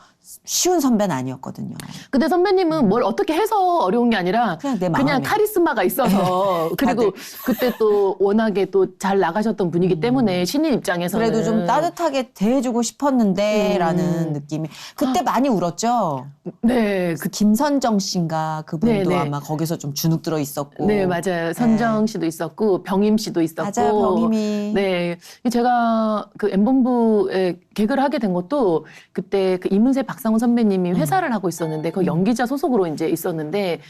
쉬운 선배는 아니었거든요. 근데 선배님은 뭘 어떻게 해서 어려운 게 아니라 그냥 내 마음에. 카리스마가 있어서 그리고 그때 또 워낙에 또 잘 나가셨던 분이기 때문에 신인 입장에서는 그래도 좀 따뜻하게 대해주고 싶었는데 라는 느낌이. 그때 많이 울었죠? 네, 그 김선정 씨인가 그분도 네, 네. 아마 거기서 좀 주눅 들어 있었고. 네, 맞아요. 선정 씨도 있었고 병임 씨도 있었고. 맞아요, 병임이. 네, 제가 그 M본부에 개그를 하게 된 것도 그때 그 이문세 박상훈 선배님이 회사를 하고 있었는데 그 연기자 소속으로 이제 있었는데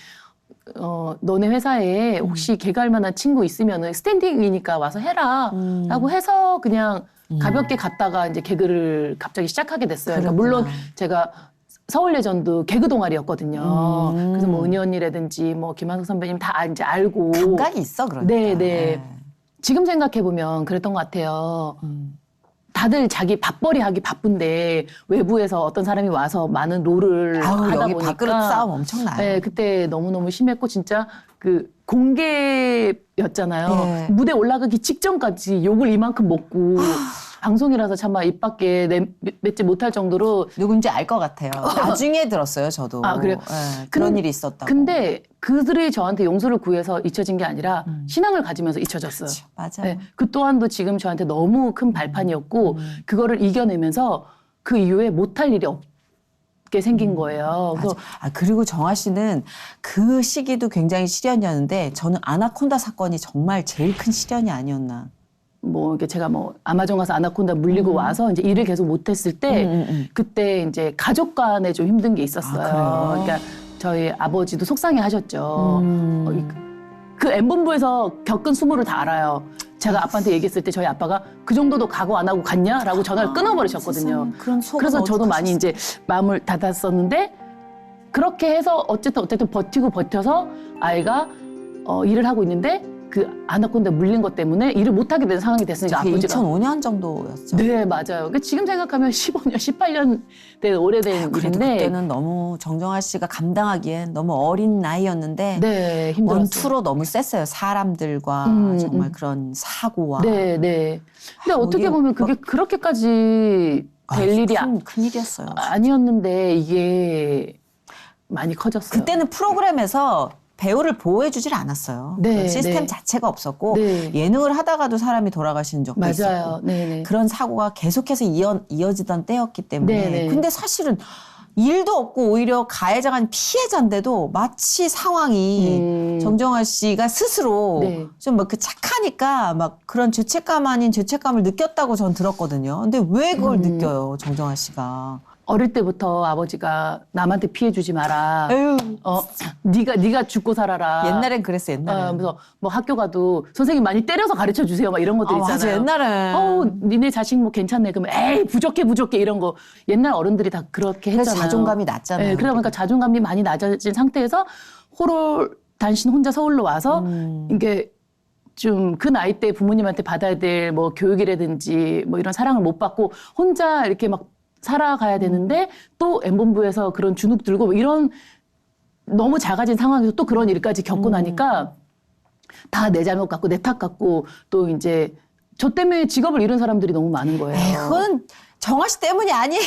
너네 회사에 혹시 개그할 만한 친구 있으면은 스탠딩이니까 와서 해라 라고 해서 그냥 가볍게 갔다가 이제 개그를 갑자기 시작하게 됐어요. 그러니까 물론 제가 서울예전도 개그 동아리였거든요. 그래서 뭐 은희 언니라든지 뭐 김한석 선배님 다 이제 알고. 감각이 있어, 그러니까. 네. 지금 생각해 보면 그랬던 것 같아요. 다들 자기 밥벌이 하기 바쁜데 외부에서 어떤 사람이 와서 많은 롤을 아우, 하다 여기 보니까 밥그릇 싸움 엄청나요. 네, 그때 너무너무 심했고 진짜 그 공개였잖아요. 네. 무대 올라가기 직전까지 욕을 이만큼 먹고 방송이라서 차마 입 밖에 맺지 못할 정도로 누군지 알 것 같아요. 나중에 들었어요, 저도. 아, 그래요? 네, 그런 일이 있었다고. 근데 그들이 저한테 용서를 구해서 잊혀진 게 아니라 신앙을 가지면서 잊혀졌어요. 그렇죠. 맞아요. 네, 그 또한도 지금 저한테 너무 큰 발판이었고 그거를 이겨내면서 그 이후에 못할 일이 없게 생긴 거예요. 그래서 그리고 정아 씨는 그 시기도 굉장히 시련이었는데 저는 아나콘다 사건이 정말 제일 큰 시련이 아니었나. 뭐 이게 제가 뭐 아마존 가서 아나콘다 물리고 와서 이제 일을 계속 못했을 때 그때 이제 가족 간에 좀 힘든 게 있었어요. 그래요? 그러니까 저희 아버지도 속상해하셨죠. 그 M본부에서 겪은 수모를 다 알아요. 제가 아빠한테 얘기했을 때 저희 아빠가 그 정도도 각오 안 하고 갔냐라고 전화를 끊어버리셨거든요. 그런 속은 그래서 저도 많이 어떡하셨어요? 이제 마음을 닫았었는데 그렇게 해서 어쨌든 버티고 버텨서 아이가 일을 하고 있는데 그 아나콘다 물린 것 때문에 일을 못하게 된 상황이 됐으니까 그게 아버지가 2005년 정도였죠. 네 맞아요. 그러니까 지금 생각하면 15년, 18년 된 오래된 그래도 일인데 그때는 너무 정정아 씨가 감당하기엔 너무 어린 나이였는데 네 힘들었어요. 원투로 너무 셌어요. 사람들과 정말 그런 사고와. 네, 네. 근데 어떻게 이게 보면 그게 그렇게까지 될 일이 큰 일이었어요. 아니었는데 이게 많이 커졌어요. 그때는 프로그램에서 배우를 보호해주질 않았어요. 네, 그 시스템 네. 자체가 없었고 네. 예능을 하다가도 사람이 돌아가시는 적도 맞아요. 있었고 네네. 그런 사고가 계속해서 이어지던 때였기 때문에 네네. 근데 사실은 일도 없고 오히려 가해자가 피해자인데도 마치 상황이 정정아 씨가 스스로 네. 좀 막 그 착하니까 막 그런 죄책감 아닌 죄책감을 느꼈다고 전 들었거든요. 근데 왜 그걸 느껴요, 정정아 씨가? 어릴 때부터 아버지가 남한테 피해 주지 마라. 에휴, 네가 죽고 살아라. 옛날엔 그랬어, 옛날엔. 그래서 뭐 학교 가도 선생님 많이 때려서 가르쳐 주세요. 막 이런 것들 있잖아요. 맞아, 옛날엔. 니네 자식 뭐 괜찮네. 그러면 에이 부족해 이런 거 옛날 어른들이 다 그렇게 그래서 했잖아요. 자존감이 낮잖아요. 네, 그러다 보니까 자존감이 많이 낮아진 상태에서 단신 혼자 서울로 와서 이게 좀 그 나이 때 부모님한테 받아야 될 뭐 교육이라든지 뭐 이런 사랑을 못 받고 혼자 이렇게 막 살아가야 되는데 또 M본부에서 그런 주눅 들고 뭐 이런 너무 작아진 상황에서 또 그런 일까지 겪고 나니까 다 내 잘못 같고 내 탓 같고 또 이제 저 때문에 직업을 잃은 사람들이 너무 많은 거예요. 에이, 그건 정아 씨 때문이 아니에요.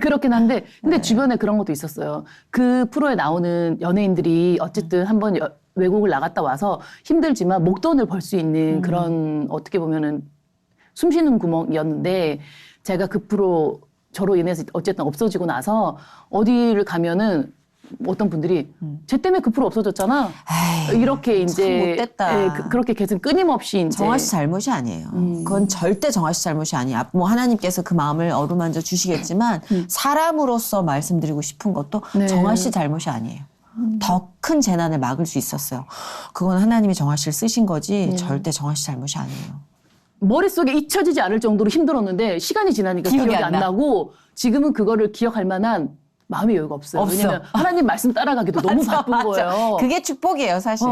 그렇긴 한데 근데 주변에 그런 것도 있었어요. 그 프로에 나오는 연예인들이 어쨌든 한번 외국을 나갔다 와서 힘들지만 목돈을 벌 수 있는 그런 어떻게 보면은 숨쉬는 구멍이었는데 제가 그 프로 저로 인해서 어쨌든 없어지고 나서 어디를 가면은 어떤 분들이 쟤 때문에 그 프로 없어졌잖아. 에이, 이렇게 참 이제 못됐다. 예, 그렇게 계속 끊임없이 이제 정아 씨 잘못이 아니에요. 그건 절대 정아 씨 잘못이 아니에요. 뭐 하나님께서 그 마음을 어루만져 주시겠지만 사람으로서 말씀드리고 싶은 것도 네. 정아 씨 잘못이 아니에요. 더 큰 재난을 막을 수 있었어요. 그건 하나님이 정아 씨를 쓰신 거지 절대 정아 씨 잘못이 아니에요. 머릿속에 잊혀지지 않을 정도로 힘들었는데 시간이 지나니까 기억이 기억이 안 안 나. 나고 지금은 그거를 기억할 만한 마음의 여유가 없어요. 없어. 왜냐면 하나님 말씀 따라가기도 너무 맞아, 바쁜 맞아. 거예요. 그게 축복이에요, 사실.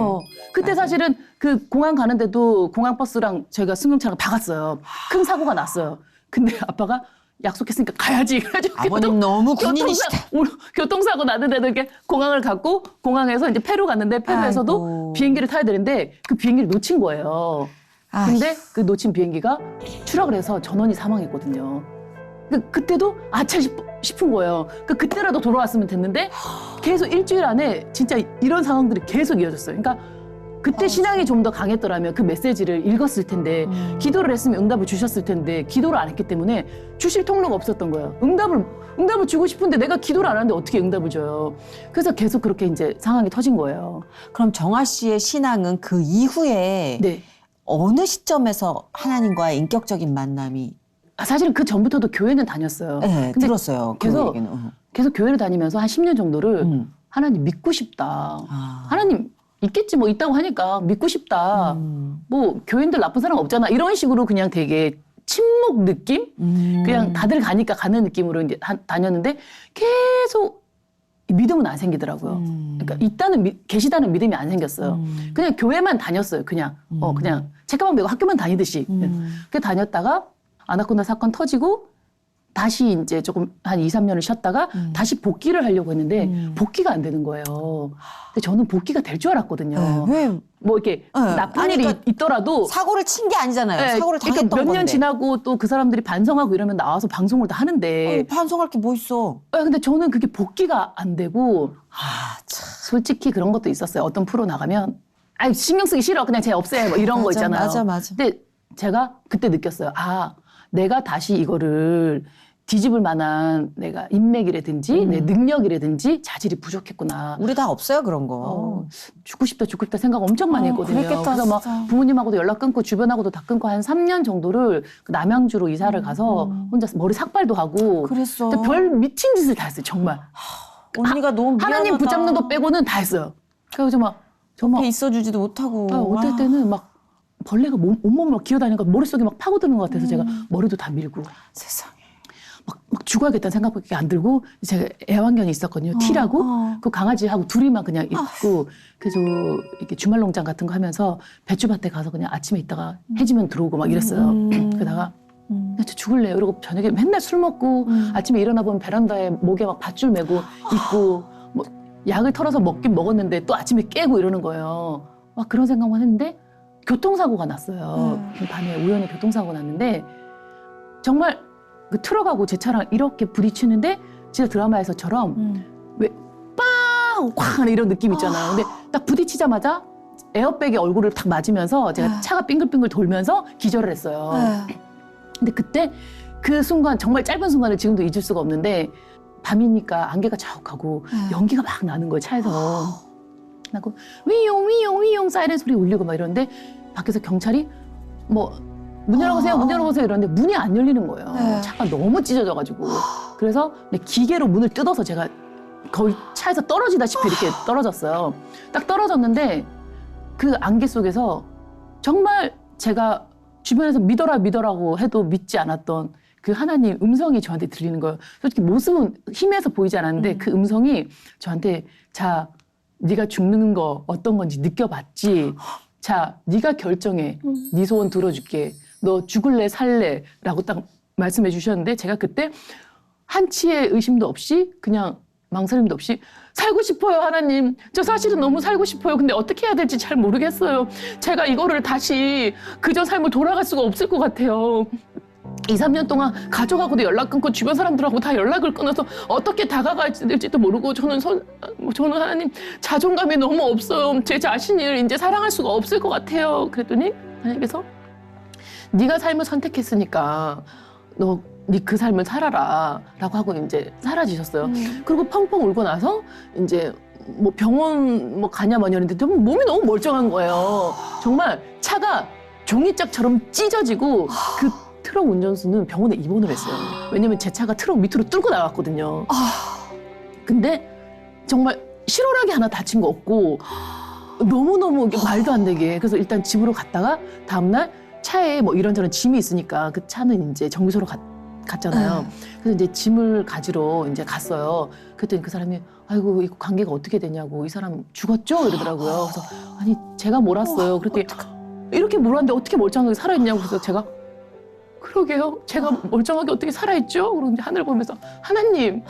그때 사실은 그 공항 가는데도 공항 버스랑 저희가 승용차랑 다 갔어요. 큰 사고가 났어요. 근데 아빠가 약속했으니까 가야지. 그래가지고 아버님 너무 군인이시다. 교통사고 났는데도 이렇게 공항을 갔고 공항에서 이제 페루 갔는데 페루에서도 아이고. 비행기를 타야 되는데 그 비행기를 놓친 거예요. 근데 그 놓친 비행기가 추락을 해서 전원이 사망했거든요. 그때도 아차 싶은 거예요. 그때라도 돌아왔으면 됐는데 계속 일주일 안에 진짜 이런 상황들이 계속 이어졌어요. 그러니까 그때 신앙이 좀 더 강했더라면 그 메시지를 읽었을 텐데 기도를 했으면 응답을 주셨을 텐데 기도를 안 했기 때문에 주실 통로가 없었던 거예요. 응답을 주고 싶은데 내가 기도를 안 하는데 어떻게 응답을 줘요. 그래서 계속 그렇게 이제 상황이 터진 거예요. 그럼 정아 씨의 신앙은 그 이후에 네. 어느 시점에서 하나님과의 인격적인 만남이 사실은 그 전부터도 교회는 다녔어요. 네, 근데 들었어요. 그 계속 얘기는. 계속 교회를 다니면서 한 10년 정도를 하나님 믿고 싶다. 하나님 있겠지 뭐 있다고 하니까 믿고 싶다. 뭐 교인들 나쁜 사람 없잖아. 이런 식으로 그냥 되게 침묵 느낌? 그냥 다들 가니까 가는 느낌으로 이제 다녔는데 계속 믿음은 안 생기더라고요. 그러니까 계시다는 믿음이 안 생겼어요. 그냥 교회만 다녔어요. 그냥 그냥 책가방 메고 학교만 다니듯이. 그렇게 다녔다가 아나콘다 사건 터지고 다시 이제 조금 한 2, 3년을 쉬었다가 다시 복귀를 하려고 했는데 복귀가 안 되는 거예요. 근데 저는 복귀가 될 줄 알았거든요. 왜? 뭐 이렇게 나쁜 아니, 일이 그러니까 있더라도 사고를 친 게 아니잖아요. 네, 사고를 당했던 몇 년 건데. 지나고 또 그 사람들이 반성하고 이러면 나와서 방송을 다 하는데 반성할 게 뭐 있어? 근데 저는 그게 복귀가 안 되고 참. 솔직히 그런 것도 있었어요. 어떤 프로 나가면 아니 신경 쓰기 싫어. 그냥 쟤 없애. 뭐 이런 거 있잖아요. 맞아. 근데 제가 그때 느꼈어요. 아, 내가 다시 이거를 뒤집을 만한 내가 인맥이라든지 내 능력이라든지 자질이 부족했구나. 우리 다 없어요 그런 거. 죽고 싶다 생각 엄청 많이 했거든요. 그랬겠다, 그래서 막 진짜. 부모님하고도 연락 끊고 주변하고도 다 끊고 한 3년 정도를 그 남양주로 이사를 가서 혼자 머리 삭발도 하고 그랬어. 근데 별 미친 짓을 다 했어요. 정말. 언니가 너무 미안하다. 하나님 붙잡는 거 빼고는 다 했어요. 그래서 정말 옆에 있어주지도 못하고. 어떨 때는 막 벌레가 온몸을 막 기어다니니까 머릿속에 막 파고드는 것 같아서 제가 머리도 다 밀고 세상에. 막 죽어야겠다는 생각밖에 안 들고 제가 애완견이 있었거든요. 티라고. 그 강아지하고 둘이만 그냥 있고 그래서 이렇게 주말 농장 같은 거 하면서 배추밭에 가서 그냥 아침에 있다가 해지면 들어오고 막 이랬어요. 그러다가 저 죽을래요. 그리고 저녁에 맨날 술 먹고 아침에 일어나 보면 베란다에 목에 막 밧줄 메고 있고 뭐 약을 털어서 먹긴 먹었는데 또 아침에 깨고 이러는 거예요. 막 그런 생각만 했는데 교통사고가 났어요. 밤에 우연히 교통사고가 났는데 정말 그 트럭하고 제 차랑 이렇게 부딪히는데 진짜 드라마에서처럼 왜 빵! 쾅! 이런 느낌 있잖아요. 근데 딱 부딪히자마자 에어백에 얼굴을 탁 맞으면서 제가 차가 빙글빙글 돌면서 기절을 했어요. 근데 그때 그 순간 정말 짧은 순간을 지금도 잊을 수가 없는데 밤이니까 안개가 자욱하고 연기가 막 나는 거예요. 차에서. 나고 위용 사이렌 소리 울리고 막 이러는데 밖에서 경찰이 뭐 문 열어보세요, 문 열어보세요 이러는데 문이 안 열리는 거예요. 차가 너무 찢어져가지고. 그래서 기계로 문을 뜯어서 제가 거의 차에서 떨어지다시피 이렇게 떨어졌어요. 딱 떨어졌는데 그 안개 속에서 정말 제가 주변에서 믿어라고 해도 믿지 않았던 그 하나님 음성이 저한테 들리는 거예요. 솔직히 모습은 힘에서 보이지 않았는데 그 음성이 저한테 자, 네가 죽는 거 어떤 건지 느껴봤지? 자, 네가 결정해. 네 소원 들어줄게. 너 죽을래 살래? 라고 딱 말씀해 주셨는데 제가 그때 한치의 의심도 없이 그냥 망설임도 없이 살고 싶어요 하나님. 저 사실은 너무 살고 싶어요. 근데 어떻게 해야 될지 잘 모르겠어요. 제가 이거를 다시 그저 삶을 돌아갈 수가 없을 것 같아요. 2, 3년 동안 가족하고도 연락 끊고 주변 사람들하고 다 연락을 끊어서 어떻게 다가가야 될지도 모르고 저는 하나님 자존감이 너무 없어요. 제 자신을 이제 사랑할 수가 없을 것 같아요. 그랬더니 하나님께서 네가 삶을 선택했으니까 너 네 그 삶을 살아라 라고 하고 이제 사라지셨어요. 그리고 펑펑 울고 나서 이제 뭐 병원 뭐 가냐 마냐 했는데 몸이 너무 멀쩡한 거예요. 정말 차가 종이짝처럼 찢어지고 그 트럭 운전수는 병원에 입원을 했어요. 왜냐면 제 차가 트럭 밑으로 뚫고 나갔거든요. 근데 정말 실오라기 하나 다친 거 없고 너무너무 말도 안 되게. 그래서 일단 집으로 갔다가 다음날 차에 뭐 이런저런 짐이 있으니까 그 차는 이제 정비소로 갔잖아요. 그래서 이제 짐을 가지러 이제 갔어요. 그랬더니 그 사람이 아이고 이 관계가 어떻게 되냐고 이 사람 죽었죠? 이러더라고요. 그래서 아니 제가 몰았어요. 그랬더니 이렇게 몰았는데 어떻게 멀쩡하게 살아있냐고. 그래서 제가 그러게요. 제가 멀쩡하게 어떻게 살아있죠? 그러는데 하늘 보면서 하나님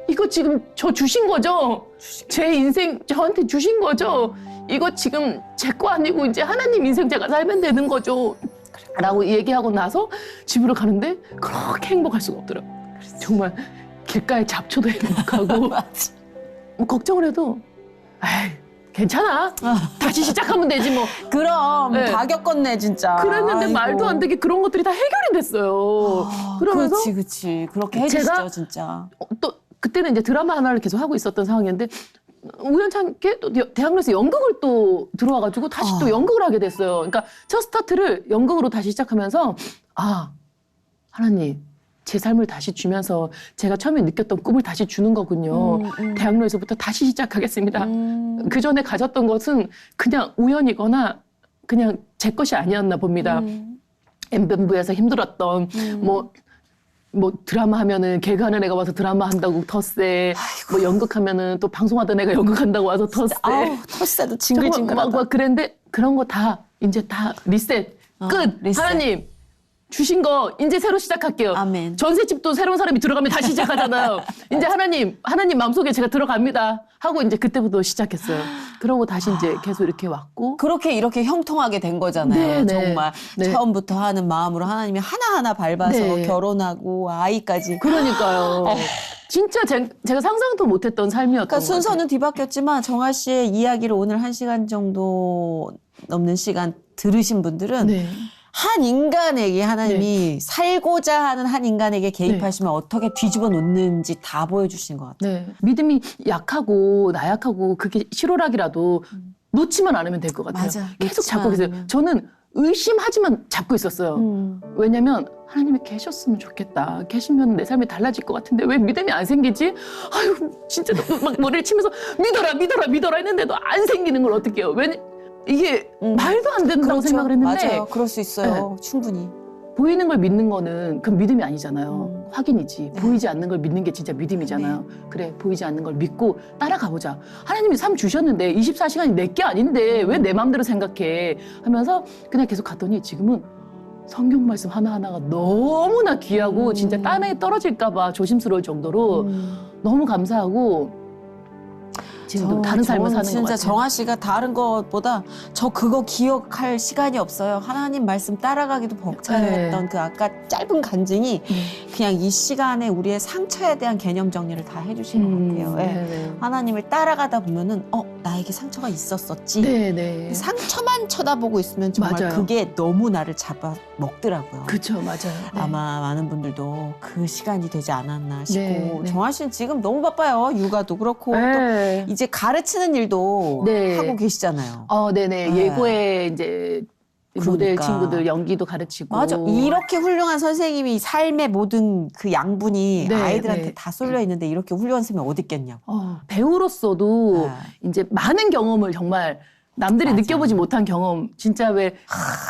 이거 지금 저 주신 거죠? 제 인생 저한테 주신 거죠? 이거 지금 제 거 아니고 이제 하나님 인생 제가 살면 되는 거죠? 라고 얘기하고 나서 집으로 가는데 그렇게 행복할 수가 없더라고요. 정말 길가에 잡초도 행복하고 뭐 걱정을 해도 아이 괜찮아. 다시 시작하면 되지 뭐. 그럼 네. 다 겪었네 진짜. 그랬는데 아이고. 말도 안 되게 그런 것들이 다 해결이 됐어요. 그러면서 그치 그렇게 해주시죠 제가 진짜. 또 그때는 이제 드라마 하나를 계속 하고 있었던 상황이었는데 우연찮게 또 대학로에서 연극을 또 들어와가지고 다시 또 연극을 하게 됐어요. 그러니까 첫 스타트를 연극으로 다시 시작하면서 아 하나님 제 삶을 다시 주면서 제가 처음에 느꼈던 꿈을 다시 주는 거군요. 대학로에서부터 다시 시작하겠습니다. 그 전에 가졌던 것은 그냥 우연이거나 그냥 제 것이 아니었나 봅니다. 엠벤부에서 힘들었던 뭐 드라마 하면은 개그하는 애가 와서 드라마 한다고 덧세. 뭐 연극하면은 또 방송하던 애가 연극한다고 와서 덧세. 아우 텃세도 징글징글하다. 막 그랬는데 그런 거 다 이제 다 리셋 끝. 리셋. 하나님 주신 거 이제 새로 시작할게요. 아멘. 전셋집도 새로운 사람이 들어가면 다시 시작하잖아요. 이제 하나님 마음속에 제가 들어갑니다 하고 이제 그때부터 시작했어요. 그러고 다시 이제 계속 이렇게 왔고. 그렇게 이렇게 형통하게 된 거잖아요. 네, 네. 정말 네. 처음부터 하는 마음으로 하나님이 하나하나 밟아서 네. 결혼하고 아이까지. 그러니까요. 진짜 제가 상상도 못했던 삶이었던 그러니까 것 순서는 뒤바뀌었지만 정아 씨의 이야기를 오늘 1시간 정도 넘는 시간 들으신 분들은 같아요. 네. 한 인간에게 하나님이 살고자 하는 한 인간에게 개입하시면 어떻게 뒤집어 놓는지 다 보여주신 것 같아요. 네. 믿음이 약하고 나약하고 그게 실오락이라도 놓지만 않으면 될 것 같아요. 맞아. 계속 놓지만 잡고 계세요. 않으면. 저는 의심하지만 잡고 있었어요. 음. 왜냐면 하나님이 계셨으면 좋겠다. 계시면 내 삶이 달라질 것 같은데 왜 믿음이 안 생기지? 아유 진짜 막 머리를 치면서 믿어라 했는데도 안 생기는 걸 어떻게 해요? 이게 말도 안 된다고 생각을 했는데 맞아요. 그럴 수 있어요. 충분히. 보이는 걸 믿는 거는 그건 믿음이 아니잖아요. 확인이지. 네. 보이지 않는 걸 믿는 게 진짜 믿음이잖아요. 그래, 보이지 않는 걸 믿고 따라가 보자. 하나님이 삶 주셨는데 24시간이 내 게 아닌데 왜 내 마음대로 생각해? 하면서 그냥 계속 갔더니 지금은 성경 말씀 하나하나가 너무나 귀하고 진짜 땀에 떨어질까 봐 조심스러울 정도로 너무 감사하고 지금 다른 삶을 사는 것 진짜 같아요. 정아 씨가 다른 것보다 저 그거 기억할 시간이 없어요. 하나님 말씀 따라가기도 벅차했던 네. 그 아까 짧은 간증이 그냥 이 시간에 우리의 상처에 대한 개념 정리를 다 해주신 것 같아요. 예. 네. 하나님을 따라가다 보면은 나에게 상처가 있었었지. 네. 상처만 쳐다보고 있으면 정말 맞아요. 그게 너무 나를 잡아 먹더라고요. 그쵸, 맞아요. 네. 아마 많은 분들도 그 시간이 되지 않았나 싶고 네, 네. 정아 씨는 지금 너무 바빠요. 육아도 그렇고 네. 또 이제 가르치는 일도 네. 하고 계시잖아요. 네네. 네. 예고에 이제 모델 그러니까. 친구들 연기도 가르치고. 맞아. 이렇게 훌륭한 선생님이 삶의 모든 그 양분이 네, 아이들한테 네. 다 쏠려 있는데 이렇게 훌륭한 선생님이 어디 있겠냐고. 배우로서도 이제 많은 경험을 정말 남들이 맞아. 느껴보지 못한 경험. 진짜 왜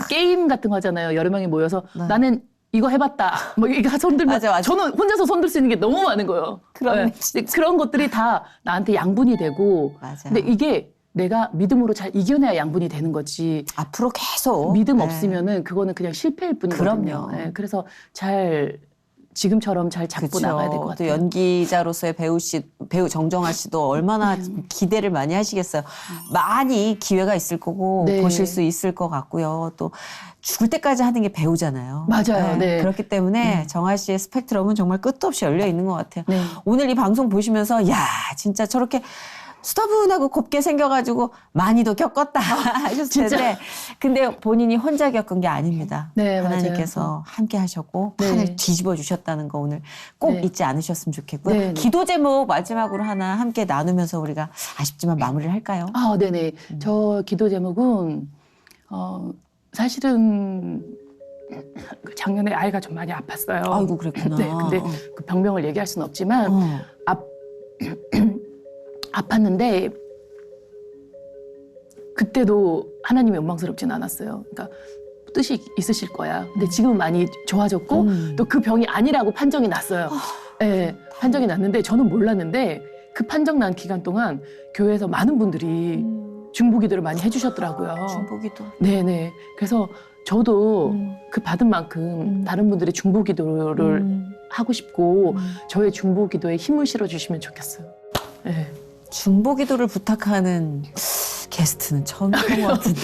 게임 같은 거 하잖아요. 여러 명이 모여서 네. 나는 이거 해봤다. 뭐 이거 손들면 맞아. 저는 혼자서 손들 수 있는 게 너무 많은 거예요. 그러네, 근데 그런 것들이 다 나한테 양분이 되고. 맞아. 근데 이게 내가 믿음으로 잘 이겨내야 양분이 되는 거지. 앞으로 계속 믿음 네. 없으면은 그거는 그냥 실패일 뿐이거든요. 그럼요. 네, 그래서 지금처럼 잘 잡고 그쵸. 나가야 될 것 또 같아요. 연기자로서의 배우 정정아 씨도 얼마나 기대를 많이 하시겠어요. 많이 기회가 있을 거고 네. 보실 수 있을 것 같고요. 또 죽을 때까지 하는 게 배우잖아요. 맞아요. 네. 그렇기 때문에 정아 씨의 스펙트럼은 정말 끝도 없이 열려 있는 것 같아요. 네. 오늘 이 방송 보시면서 야 진짜 저렇게 수다분하고 곱게 생겨가지고 많이도 겪었다 하셨을 진짜. 텐데 근데 본인이 혼자 겪은 게 아닙니다. 네, 하나님께서 함께 하셨고 네. 판을 뒤집어 주셨다는 거 오늘 꼭 네. 잊지 않으셨으면 좋겠고요. 네, 네. 기도 제목 마지막으로 하나 함께 나누면서 우리가 아쉽지만 마무리를 할까요? 네네. 저 기도 제목은 사실은 작년에 아이가 좀 많이 아팠어요. 아이고 그랬구나. 네, 근데 그 병명을 얘기할 수는 없지만 아팠는데 그때도 하나님이 원망스럽진 않았어요. 그러니까 뜻이 있으실 거야. 근데 지금은 많이 좋아졌고 또 그 병이 아니라고 판정이 났어요. 네, 판정이 났는데 저는 몰랐는데 그 판정 난 기간 동안 교회에서 많은 분들이 중보기도를 많이 해주셨더라고요. 중보기도. 네네. 그래서 저도 그 받은 만큼 다른 분들의 중보기도를 하고 싶고 저의 중보기도에 힘을 실어주시면 좋겠어요. 네. 중보기도를 부탁하는 게스트는 처음인 것 같은데.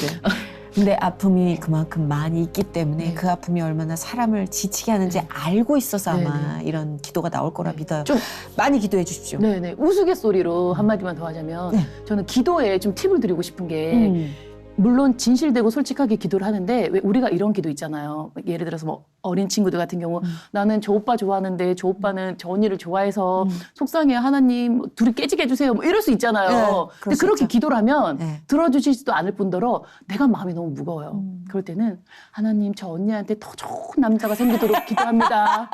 근데 아픔이 그만큼 많이 있기 때문에 네. 그 아픔이 얼마나 사람을 지치게 하는지 알고 있어서 아마 이런 기도가 나올 거라 믿어요. 좀 많이 기도해 주십시오. 네네. 우스갯소리로 한마디만 더 하자면 네. 저는 기도에 좀 팁을 드리고 싶은 게 물론 진실되고 솔직하게 기도를 하는데 왜 우리가 이런 기도 있잖아요. 예를 들어서 뭐 어린 친구들 같은 경우 나는 저 오빠 좋아하는데 저 오빠는 저 언니를 좋아해서 속상해요. 하나님 둘이 깨지게 해주세요. 뭐 이럴 수 있잖아요. 네, 근데 그럴 수 그렇게 있죠. 기도를 하면 네. 들어주시지도 않을 뿐더러 내가 마음이 너무 무거워요. 그럴 때는 하나님 저 언니한테 더 좋은 남자가 생기도록 기도합니다.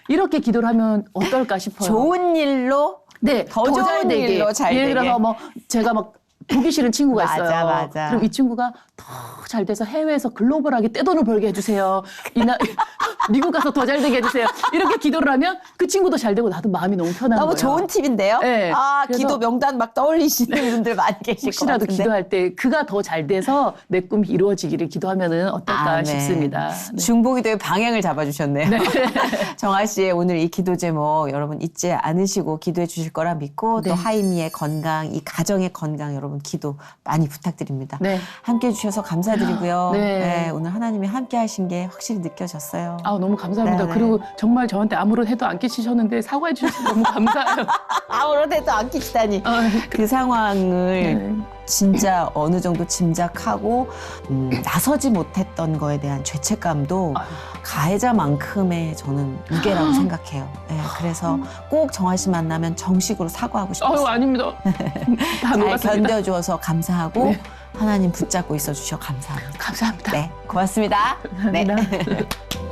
이렇게 기도를 하면 어떨까 싶어요. 좋은 일로 네, 더 좋은 잘 되게. 일로 잘 예를 되게. 들어서 뭐 제가 막 보기 싫은 친구가 맞아, 있어요. 맞아. 그럼 이 친구가 더 잘 돼서 해외에서 글로벌하게 떼돈을 벌게 해주세요. 미국 가서 더 잘 되게 해주세요. 이렇게 기도를 하면 그 친구도 잘 되고 나도 마음이 너무 편한 너무 거예요. 좋은 팁인데요? 네, 그래서 기도 명단 막 떠올리시는 분들 많이 계실 것 혹시라도 같은데. 기도할 때 그가 더 잘 돼서 내 꿈이 이루어지기를 기도하면은 어떨까 네. 싶습니다. 네. 중보기도의 방향을 잡아주셨네요. 정아 씨의 오늘 이 기도 제목 여러분 잊지 않으시고 기도해 주실 거라 믿고 네. 또 하이미의 건강, 이 가정의 건강 여러분 기도 많이 부탁드립니다. 네. 함께 해주셔서 감사드리고요. 네. 네, 오늘 하나님이 함께 하신 게 확실히 느껴졌어요. 아, 너무 감사합니다. 네, 네. 그리고 정말 저한테 아무런 해도 안 끼치셨는데 사과해 주셔서 너무 감사해요. 아무런 데도 안 끼치다니. 그 상황을 네. 진짜 어느 정도 짐작하고 나서지 못했던 거에 대한 죄책감도 아유. 가해자만큼의 저는 무게라고 생각해요. 네, 그래서 꼭 정아 씨 만나면 정식으로 사과하고 아유, 싶었어요. 아닙니다. 다 잘 녹았습니다. 견뎌줘서 감사하고 네. 하나님 붙잡고 있어주셔 감사합니다. 감사합니다. 네, 고맙습니다. 네. 감사합니다.